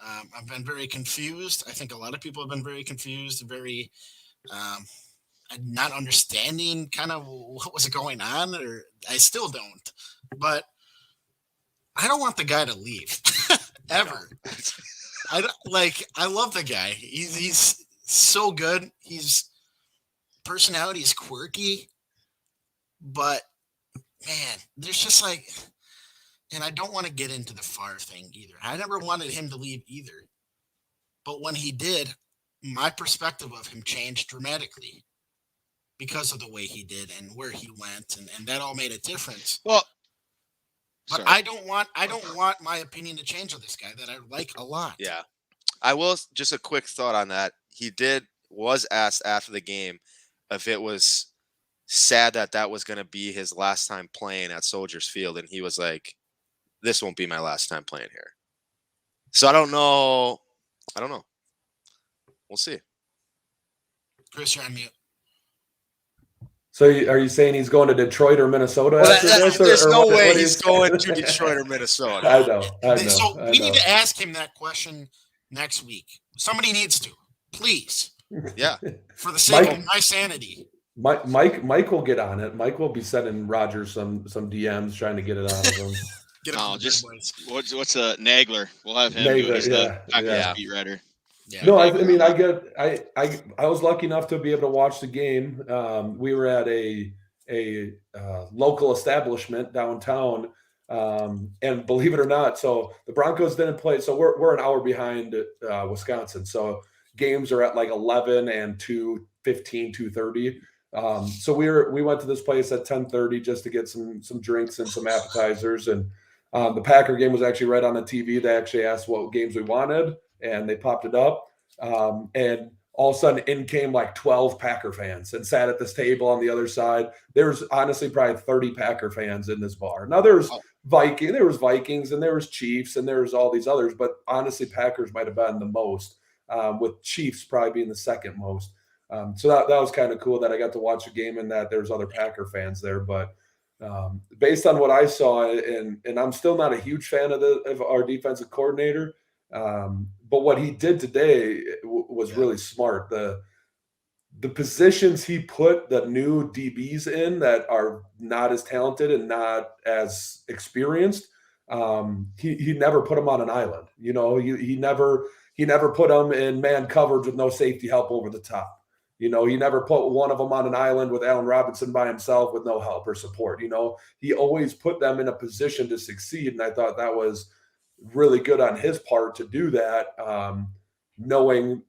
I've been very confused. I think a lot of people have been very confused, very not understanding kind of what was going on, or I still don't. But I don't want the guy to leave ever. I love the guy. He's so good. His personality is quirky, but man, there's just like, and I don't want to get into the Favre thing either. I never wanted him to leave either. But when he did, my perspective of him changed dramatically because of the way he did and where he went, and that all made a difference. Well, but I don't want my opinion to change on this guy that I like a lot. Yeah. I will, just a quick thought on that. He was asked after the game if it was sad that was going to be his last time playing at Soldiers Field, and he was like, "This won't be my last time playing here." So I don't know. We'll see. Chris, you're on mute. So are you saying he's going to Detroit or Minnesota after this? There's no way he's going to Detroit or Minnesota. I know. So we need to ask him that question next week. Somebody needs to, please. Yeah. For the sake of my sanity. Mike will get on it. Mike will be sending Rodgers some DMs trying to get it out of him. What's a Nagler? We'll have him do the beat writer. Yeah. No, I was lucky enough to be able to watch the game. We were at a local establishment downtown, and believe it or not, so the Broncos didn't play. So we're an hour behind Wisconsin. So games are at like 11 and 2:15, 2:30. So we went to this place at 10:30 just to get some drinks and some appetizers. And the Packer game was actually right on the TV. They actually asked what games we wanted, and they popped it up. And all of a sudden in came like 12 Packer fans and sat at this table on the other side. There's honestly probably 30 Packer fans in this bar. Now there was Vikings and there was Chiefs and there was all these others, but honestly Packers might have been the most, with Chiefs probably being the second most. So that was kind of cool that I got to watch a game and that there's other Packer fans there. But Based on what I saw, and I'm still not a huge fan of our defensive coordinator, but what he did today was really smart. The positions he put the new DBs in that are not as talented and not as experienced, he never put them on an island. He never put them in man coverage with no safety help over the top. He never put one of them on an island with Allen Robinson by himself with no help or support. He always put them in a position to succeed. And I thought that was really good on his part to do that, knowing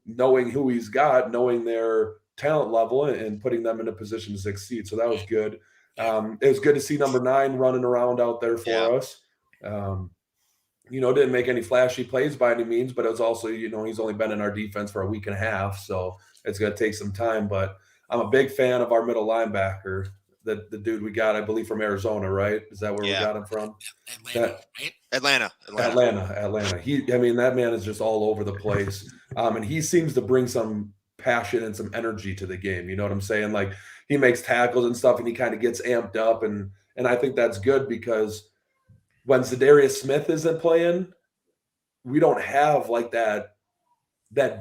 who he's got, knowing their talent level and putting them in a position to succeed. So that was good. It was good to see number 9 running around out there for us. Didn't make any flashy plays by any means, but it was also, he's only been in our defense for a week and a half. So it's going to take some time, but I'm a big fan of our middle linebacker, the dude we got, I believe, from Arizona, right? Is that where we got him from? Atlanta. That man is just all over the place. And he seems to bring some passion and some energy to the game. You know what I'm saying? Like, he makes tackles and stuff and he kind of gets amped up. And I think that's good because when Zadarius Smith isn't playing, we don't have like that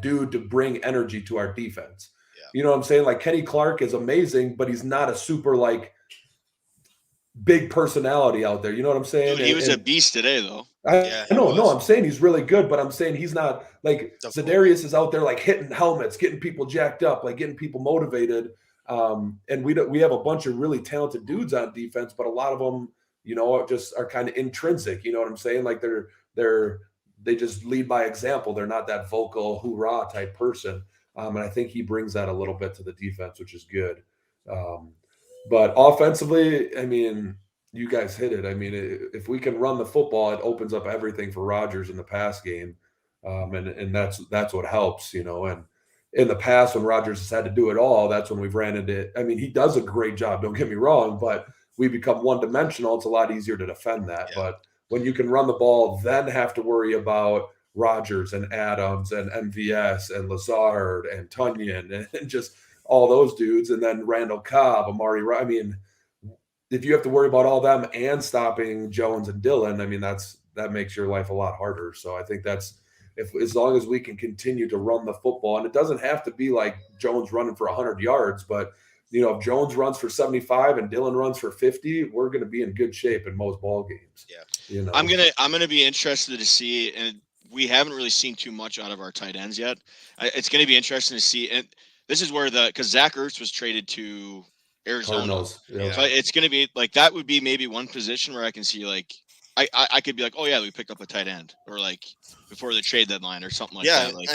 dude to bring energy to our defense. You know what I'm saying? Like, Kenny Clark is amazing, but he's not a super like big personality out there. You know what I'm saying? Dude, he was a beast today, though. No, I'm saying he's really good, but I'm saying he's not like Zadarius is out there like hitting helmets, getting people jacked up, like getting people motivated. And we have a bunch of really talented dudes on defense, but a lot of them, just are kind of intrinsic. You know what I'm saying? Like they just lead by example. They're not that vocal hoorah type person. And I think he brings that a little bit to the defense, which is good. But offensively, you guys hit it. If we can run the football, it opens up everything for Rodgers in the pass game. And that's what helps, And in the past, when Rodgers has had to do it all, that's when we've ran into it. He does a great job, don't get me wrong, but we become one-dimensional. It's a lot easier to defend that. Yeah. But when you can run the ball, then have to worry about Rodgers and Adams and MVS and Lazard and Tunyon and just all those dudes, and then Randall Cobb, Amari. If you have to worry about all them and stopping Jones and Dillon, that makes your life a lot harder. So I think that's as long as we can continue to run the football, and it doesn't have to be like Jones running for 100 yards, but if Jones runs for 75 and Dillon runs for 50, we're going to be in good shape in most ball games. Yeah. I'm gonna be interested to see, and we haven't really seen too much out of our tight ends yet. It's going to be interesting to see, and this is where because Zach Ertz was traded to Arizona, so it's going to be like that would be maybe one position where I can see like I could be like, oh yeah, we picked up a tight end, or like before the trade deadline or something like that. Like,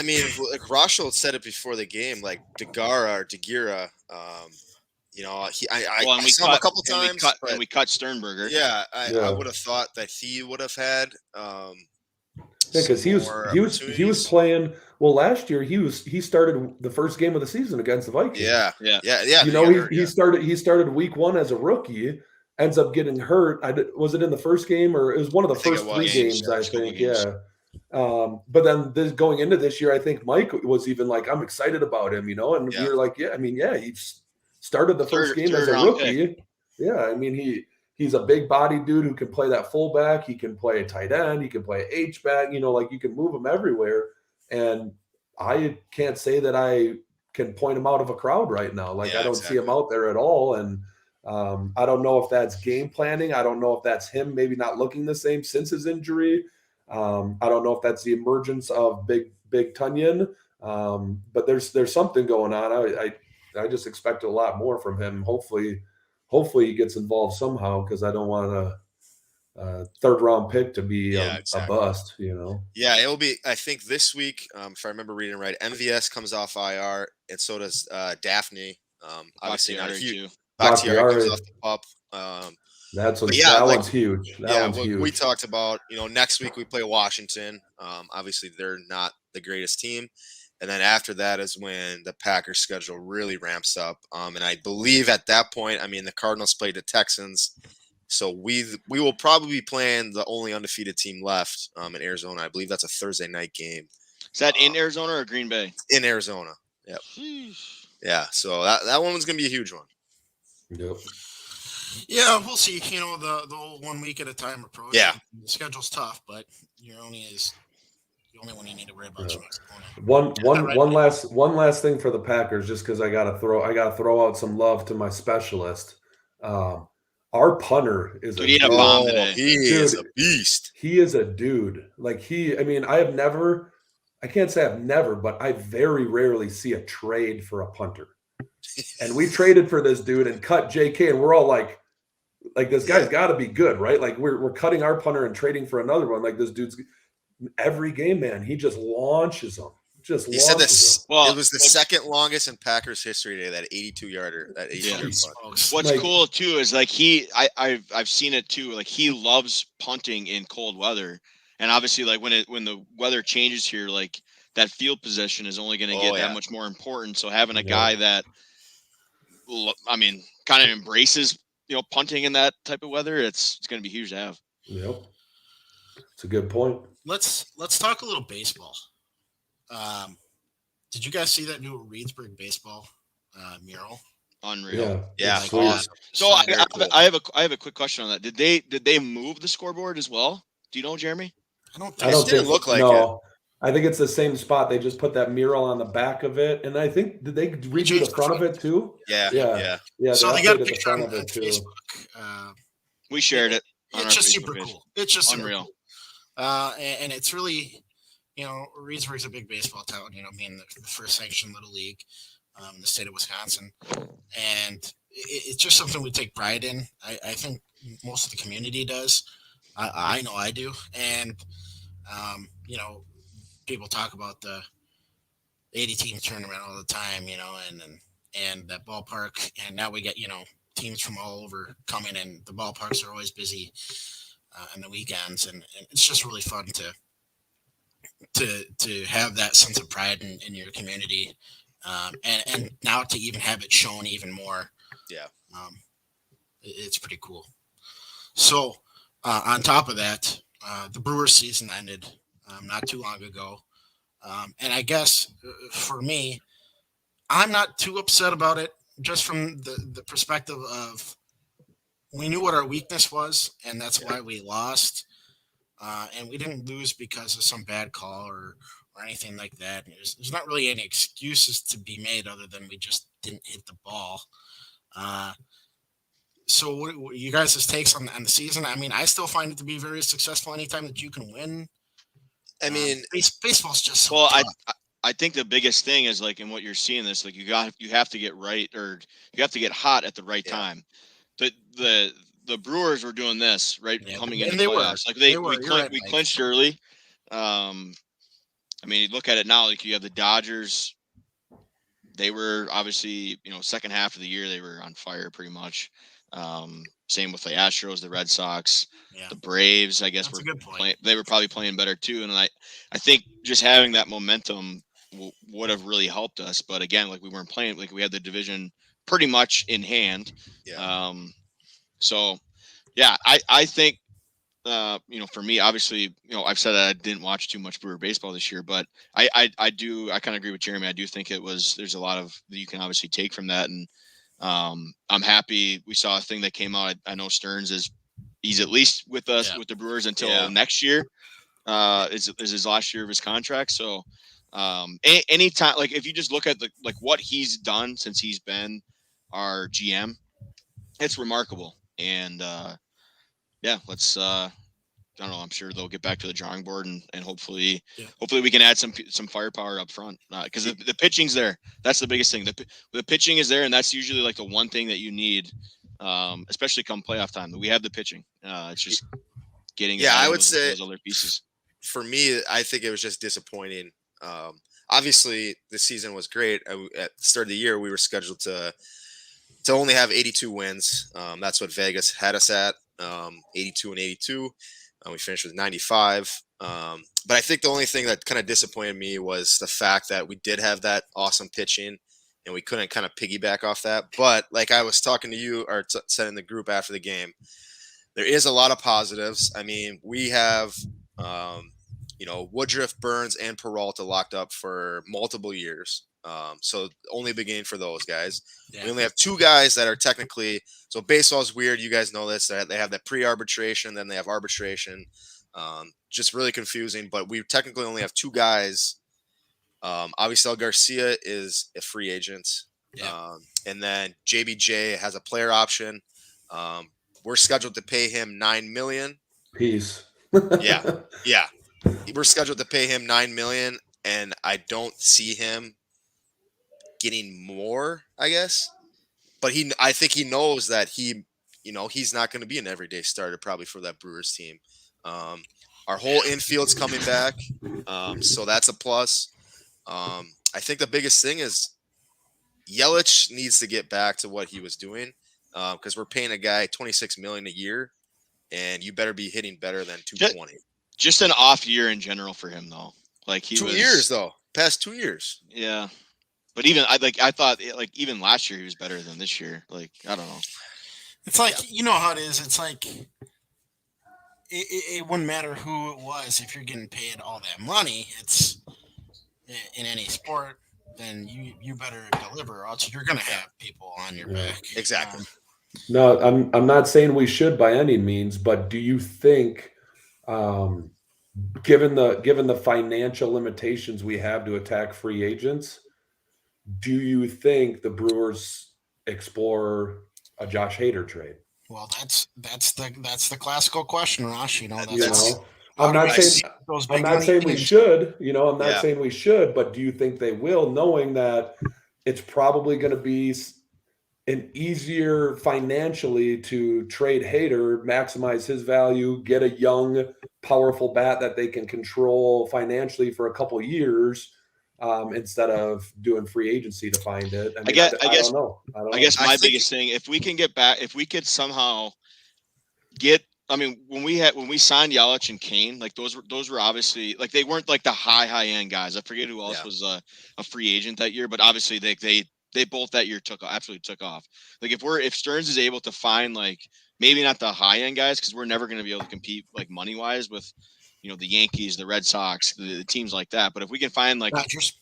Rachel said it before the game, like Degira. I saw him a couple times, and we cut Sternberger. Yeah, I would have thought that he would have had. Because he was playing well last year. He started the first game of the season against the Vikings. Yeah. He started week 1 as a rookie. Ends up getting hurt. Was it in the first game, or it was one of the first 3 games? I think. Yeah. But then going into this year, I think Mike was even like, I'm excited about him, and we were like, he started the first game as a rookie. Pick. Yeah, he's a big body dude who can play that fullback. He can play a tight end. He can play H-back. You can move him everywhere. And I can't say that I can point him out of a crowd right now. I don't see him out there at all. And I don't know if that's game planning. I don't know if that's him maybe not looking the same since his injury. I don't know if that's the emergence of Big Tunyon. But there's something going on. I just expect a lot more from him. Hopefully he gets involved somehow, because I don't want a third-round pick to be a bust, Yeah, it'll be, I think this week, if I remember reading right, MVS comes off IR, and so does Daphne. Obviously not huge. Bakhtiari comes off the pup. That one's huge. That one's huge. We talked about, next week we play Washington. Obviously they're not the greatest team. And then after that is when the Packers schedule really ramps up. And I believe at that point, the Cardinals played the Texans. So we will probably be playing the only undefeated team left in Arizona. I believe that's a Thursday night game. Is that in Arizona or Green Bay? In Arizona. Yep. Yeah. So that one was going to be a huge one. Yep. Yeah, we'll see. You know, the whole 1 week at a time approach. Yeah. The schedule's tough, but you're only the only one you need to worry about Yeah. your next opponent. One last thing for the Packers, just because I gotta throw out some love to my specialist. Our punter is Dude, a he had a dude. bomb Oh, today. he is a Dude. beast. He is a dude. Like I can't say I've never, but I very rarely see a trade for a punter. And we traded for this dude and cut JK, and we're all like this guy's got to be good, right? Like we're cutting our punter and trading for another one. Like this dude's every game, man. He just launches them. He said this. Well, it was the second longest in Packers history today. That 82-yarder. That 82-yard punt. What's Like- cool too is like I've seen it too. Like he loves punting in cold weather, and obviously like when the weather changes here, like that field position is only going to get that much more important. So having a guy that, I mean, kind of embraces punting in that type of weather, it's going to be huge to have. Yep, it's a good point. Let's talk a little baseball. Did you guys see that new Reedsburg baseball mural? Unreal. Yeah. It's Like, sweet. So I have a quick question on that. Did they move the scoreboard as well? Do you know, Jeremy? I don't I don't didn't think look like no. I think it's the same spot. They just put that mural on the back of it, and I think did they redo changed the front of it too? Yeah. Yeah. So they got a updated the picture front on of it too. Facebook. We shared it. On It's our just Facebook super page. cool. It's just super Unreal. cool. And it's really, Reedsburg's a big baseball town. Being the first sanctioned little league in the state of Wisconsin, and it's just something we take pride in. I think most of the community does. I know I do, and people talk about the 80 team tournament all the time, and that ballpark, and now we get teams from all over coming, and the ballparks are always busy on the weekends, and it's just really fun to have that sense of pride in your community, and now to even have it shown even more. Yeah. It's pretty cool. So on top of that, the Brewers season ended not too long ago. And I guess for me, I'm not too upset about it, just from the perspective of we knew what our weakness was, and that's why we lost. And we didn't lose because of some bad call or anything like that. There's not really any excuses to be made other than we just didn't hit the ball. So what you guys' takes on the season? I mean, I still find it to be very successful anytime that you can win. I mean, baseball's just so Well, tough. I think the biggest thing is like in what you're seeing this, like you have to get right, or you have to get hot at the right time. The Brewers were doing this right coming into the playoffs. Like we clinched early. I mean, you look at it now, like you have the Dodgers. They were obviously, second half of the year they were on fire pretty much. Same with the Astros, the Red Sox, the Braves. I guess they were probably playing better too. And I think just having that momentum would have really helped us. But again, like we weren't playing, like we had the division pretty much in hand. yeah. So yeah, I think for me, obviously, I've said that I didn't watch too much Brewer baseball this year, but I kind of agree with Jeremy. I do think there's a lot of that you can obviously take from that, and I'm happy we saw a thing that came out. I know Stearns he's at least with us with the Brewers until next year. Is his last year of his contract. So anytime, like if you just look at what he's done since he's been our GM, it's remarkable. And let's I don't know. I'm sure they'll get back to the drawing board and hopefully we can add some firepower up front, because the pitching's there. That's the biggest thing. The pitching is there, and that's usually like the one thing that you need, especially come playoff time. We have the pitching. It's just getting I would say those other pieces. For me, I think it was just disappointing. Obviously, the season was great. At the start of the year, we were scheduled to only have 82 wins. That's what Vegas had us at, 82 and 82. We finished with 95. But I think the only thing that kind of disappointed me was the fact that we did have that awesome pitching and we couldn't kind of piggyback off that. But like I was talking to you or said in the group after the game, there is a lot of positives. I mean, we have Woodruff, Burns, and Peralta locked up for multiple years. So only beginning for those guys. Yeah. We only have 2 guys that are technically – so baseball's weird. You guys know this. They have that pre-arbitration, then they have arbitration. Just really confusing. But we technically only have 2 guys. Avisel Garcia is a free agent. Yeah. And then JBJ has a player option. We're scheduled to pay him $9 million. Peace. Yeah. We're scheduled to pay him $9 million, and I don't see him getting more, I guess. But I think he knows that he's not going to be an everyday starter probably for that Brewers team. Our whole infield's coming back, so that's a plus. I think the biggest thing is Yelich needs to get back to what he was doing, because we're paying a guy $26 million a year, and you better be hitting better than 220. Just an off year in general for him, though. Like he 2 was, years though, past 2 years. Yeah, but even I thought even last year he was better than this year. Like I don't know. It's like you know how it is. It's like it wouldn't matter who it was if you're getting paid all that money. It's in any sport, then you better deliver, or else you're gonna have people on your back. Exactly. No, I'm not saying we should by any means, but do you think, given the financial limitations we have to attack free agents, do you think the Brewers explore a Josh Hader trade? Well, that's the classical question, Rosh. I'm not saying we should. I'm not saying we should, but do you think they will, knowing that it's probably going to be an easier financially to trade Hader, maximize his value, get a young, powerful bat that they can control financially for a couple of years, instead of doing free agency to find it. I don't know. I guess my biggest thing, if we can get back, if we could somehow get, when we signed Yelich and Kane, like those were obviously, like they weren't like the high end guys. I forget who else was a free agent that year, but obviously they both that year absolutely took off. Like if Stearns is able to find, like, maybe not the high end guys, because we're never going to be able to compete like money wise with the Yankees, the Red Sox, the teams like that. But if we can find like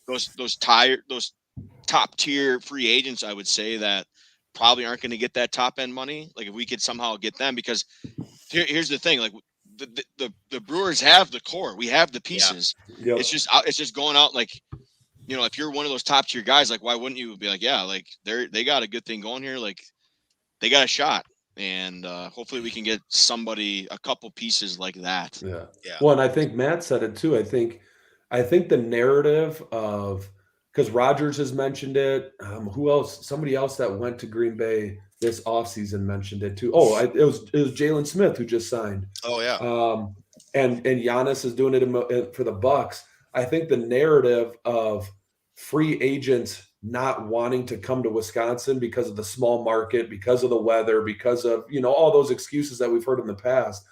those top tier free agents, I would say that probably aren't going to get that top end money. Like if we could somehow get them, because here's the thing, like the Brewers have the core, we have the pieces. Yeah. Yep. It's just going out, like, if you're one of those top tier guys, like why wouldn't you be like, yeah, like they got a good thing going here, like they got a shot. And hopefully we can get a couple pieces like that. Yeah. Well, and I think Matt said it too. I think the narrative of, because Rogers has mentioned it. Who else? Somebody else that went to Green Bay this offseason mentioned it too. Oh, it was Jalen Smith who just signed. Oh yeah. And Giannis is doing it for the Bucks. I think the narrative of free agents not wanting to come to Wisconsin because of the small market, because of the weather, because of, all those excuses that we've heard in the past.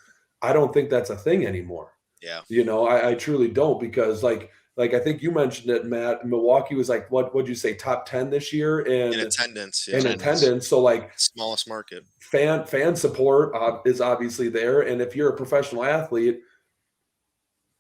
I don't think that's a thing anymore. Yeah. I truly don't, because like I think you mentioned it, Matt, Milwaukee was like, what'd you say, top 10 this year in attendance. Yeah. In attendance. So like smallest market. Fan support is obviously there. And if you're a professional athlete,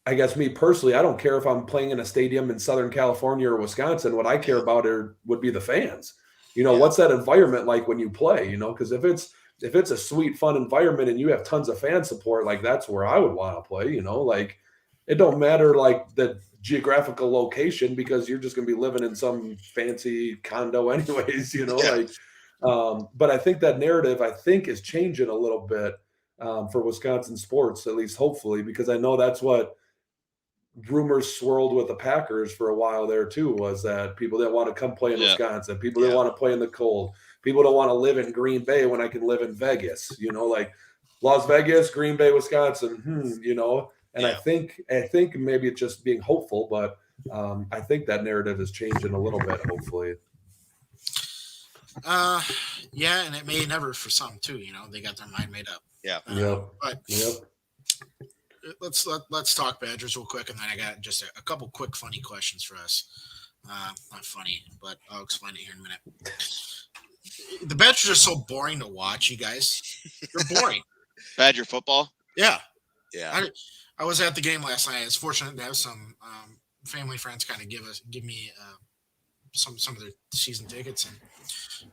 I guess me personally, I don't care if I'm playing in a stadium in Southern California or Wisconsin. What I care about would be the fans. What's that environment like when you play? Because if it's a sweet, fun environment and you have tons of fan support, like that's where I would want to play. Like it don't matter like the geographical location, because you're just going to be living in some fancy condo anyways. But I think that narrative is changing a little bit for Wisconsin sports, at least hopefully, because I know that's what rumors swirled with the Packers for a while there too, was that people didn't want to come play in Wisconsin. People didn't want to play in the cold. People don't want to live in Green Bay when I can live in Vegas, like Las Vegas, Green Bay, Wisconsin, and I think maybe it's just being hopeful, but I think that narrative is changing a little bit, hopefully. Yeah. And it may never for some too, they got their mind made up. Yeah. But let's talk Badgers real quick, and then I got just a couple quick funny questions for us. Not funny, but I'll explain it here in a minute. The Badgers are so boring to watch, you guys. They're boring. Badger football? Yeah. Yeah. I was at the game last night. I was fortunate to have some family friends kind of give me some of their season tickets, and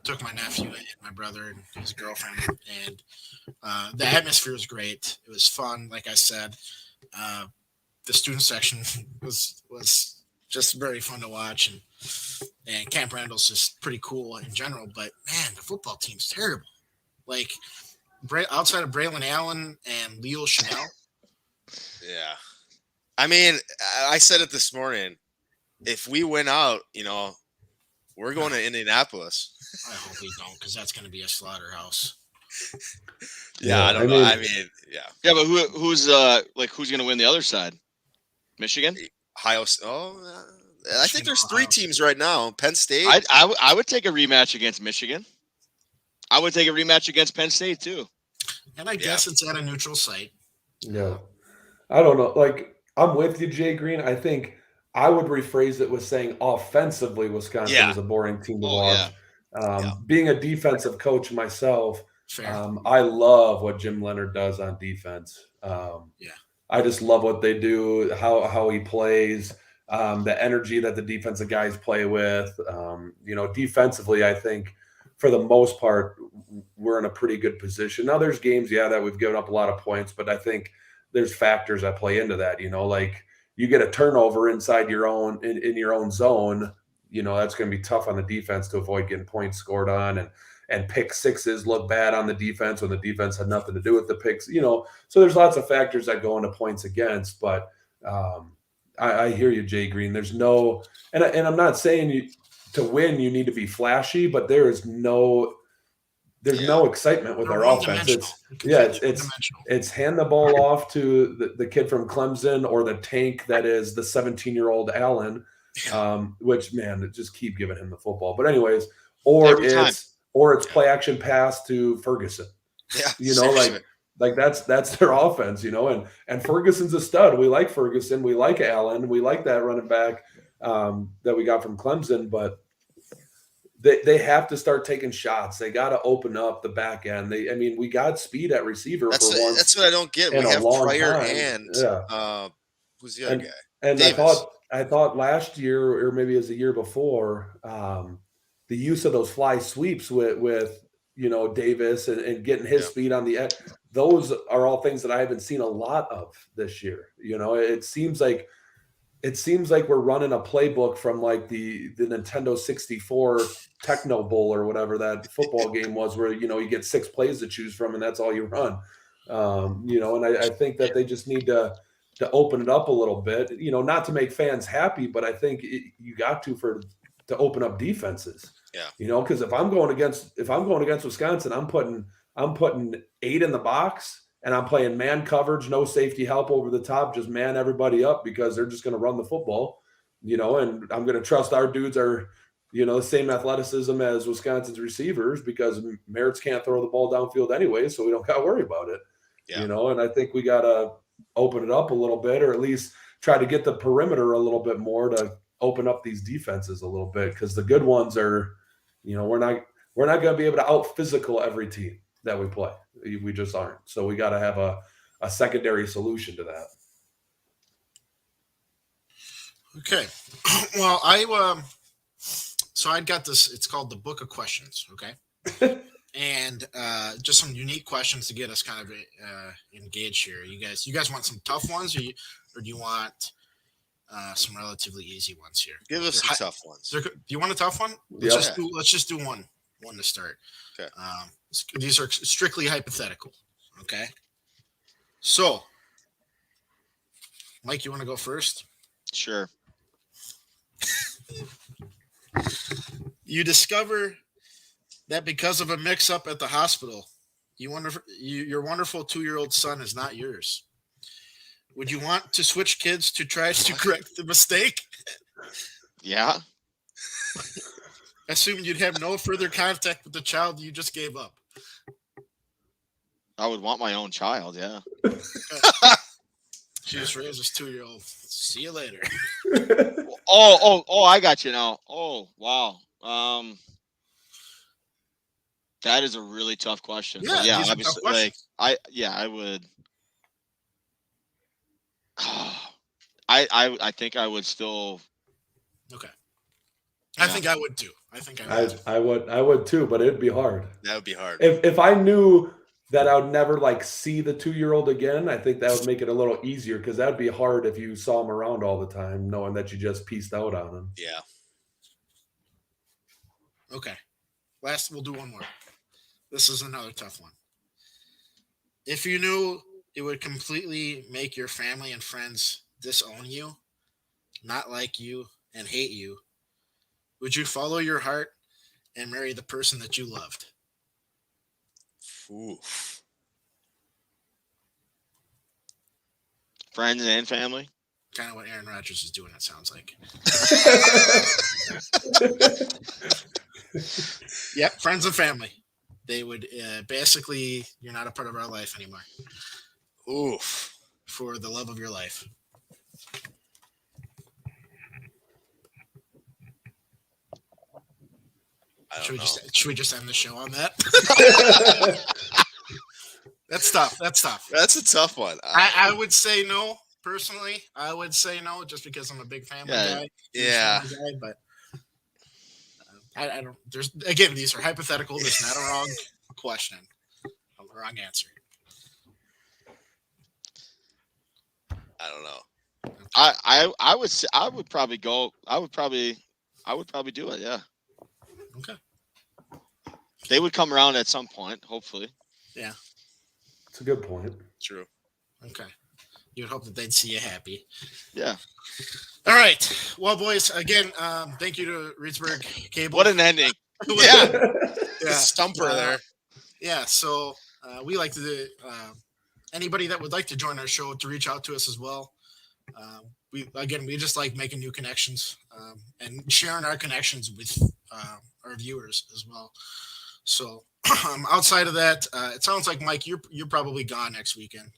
took my nephew and my brother and his girlfriend, and the atmosphere was great. It was fun, like I said. The student section was just very fun to watch, and Camp Randall's just pretty cool in general. But man, the football team's terrible. Like outside of Braylon Allen and Leo Chanel. Yeah. I mean, I said it this morning. If we win out, we're going to Indianapolis. I hope we don't, because that's going to be a slaughterhouse. Yeah, I don't know. I mean, yeah. Yeah, but who's going to win the other side? Michigan? Ohio. I think there's 3 teams right now. Penn State. I would take a rematch against Michigan. I would take a rematch against Penn State too. And I guess it's at a neutral site. Yeah. I don't know. Like, I'm with you, Jay Green. I think I would rephrase it with saying offensively, Wisconsin is a boring team to watch. Yeah. Being a defensive coach myself, I love what Jim Leonard does on defense. I just love what they do, how he plays, the energy that the defensive guys play with. Defensively, I think for the most part, we're in a pretty good position. Now, there's games, that we've given up a lot of points, but I think there's factors that play into that. Like you get a turnover inside your own in your own zone, that's going to be tough on the defense to avoid getting points scored on, and pick sixes look bad on the defense when the defense had nothing to do with the picks. So there's lots of factors that go into points against. But I hear you, Jay Green. There's no, and I'm not saying to win you need to be flashy, but there's no excitement with our offense. It's hand the ball off to the kid from Clemson or the tank that is the 17-year-old Allen, which, man, just keep giving him the football. But anyways, or it's play action pass to Ferguson. Yeah, like that's their offense, and Ferguson's a stud. We like Ferguson, we like Allen, we like that running back that we got from Clemson, but they have to start taking shots. They got to open up the back end. We got speed at receiver for once. That's what I don't get. We have Pryor and who's the other guy? And I thought last year, or maybe it was the year before, the use of those fly sweeps with Davis and getting his speed on the end. Those are all things that I haven't seen a lot of this year. It seems like we're running a playbook from like the Nintendo 64 Techno Bowl or whatever that football game was, where you get 6 plays to choose from and that's all you run. And I think that they just need to open it up a little bit. Not to make fans happy, but I think you got to open up defenses. Yeah. Because if I'm going against Wisconsin, I'm putting 8 in the box. And I'm playing man coverage, no safety help over the top, just man everybody up because they're just going to run the football, and I'm going to trust our dudes are, the same athleticism as Wisconsin's receivers because Merritt's can't throw the ball downfield anyway, so we don't got to worry about it, and I think we got to open it up a little bit, or at least try to get the perimeter a little bit more to open up these defenses a little bit, because the good ones are, we're not going to be able to out physical every team that we play. We just aren't. So we got to have a secondary solution to that. Okay. Well, I'd got this. It's called the Book of Questions. Okay. And just some unique questions to get us kind of engaged here. You guys want some tough ones, or do you want some relatively easy ones here? Give us some tough ones. Do you want a tough one? Let's just do one to start. Okay. These are strictly hypothetical. Okay. So, Mike, you want to go first? Sure. You discover that because of a mix-up at the hospital, your wonderful 2-year-old son is not yours. Would you want to switch kids to try to correct the mistake? Yeah. Assuming you'd have no further contact with the child you just gave up. I would want my own child, yeah. She just raised this 2-year-old. See you later. I got you now. Oh, wow. That is a really tough question. Yeah, obviously, I would. I think I would still. Okay. I think I would too. I would too, but it'd be hard. That would be hard. If I knew that I would never like see the 2-year-old again, I think that would make it a little easier because that would be hard if you saw him around all the time, knowing that you just pieced out on him. Yeah. Okay. We'll do one more. This is another tough one. If you knew it would completely make your family and friends disown you, not like you, and hate you, would you follow your heart and marry the person that you loved? Oof. Friends and family. Kind of what Aaron Rodgers is doing, it sounds like. Yep, friends and family. They would basically, you're not a part of our life anymore. Oof. For the love of your life. Should we just end the show on that? That's tough. That's a tough one. I would say no, personally. I would say no just because I'm a big family guy. Yeah. Family guy, but I don't. There's again, these are hypothetical. There's not a wrong question, a wrong answer. I don't know. I would say I would probably do it. Yeah. Okay. They would come around at some point, hopefully. Yeah. That's a good point. True. Okay. You would hope that they'd see you happy. Yeah. All right. Well, boys, again, thank you to Reedsburg Cable. What an ending. Yeah. Stumper there. Yeah. So we like to anybody that would like to join our show to reach out to us as well. We just like making new connections and sharing our connections with our viewers as well. So outside of that, it sounds like Mike, you're probably gone next weekend.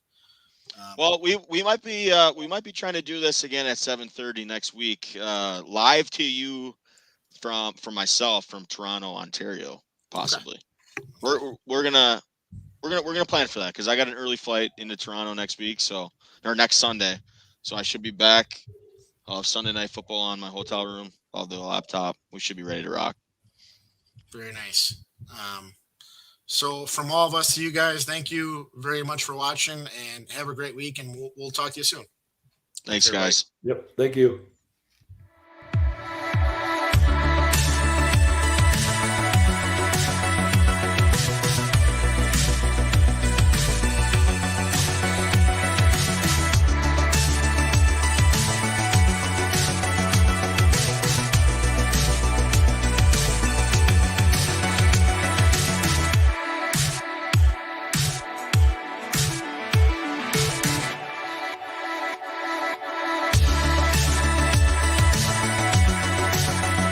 Well, we might be trying to do this again at 7:30 next week, live to you from myself from Toronto, Ontario, possibly. Okay. We're gonna plan for that because I got an early flight into Toronto next week, or next Sunday, so I should be back. I'll have Sunday Night Football on my hotel room. I'll have the laptop. We should be ready to rock. Very nice. So from all of us to you guys, thank you very much for watching and have a great week, and we'll talk to you soon. Thanks, guys. Yep. Thank you.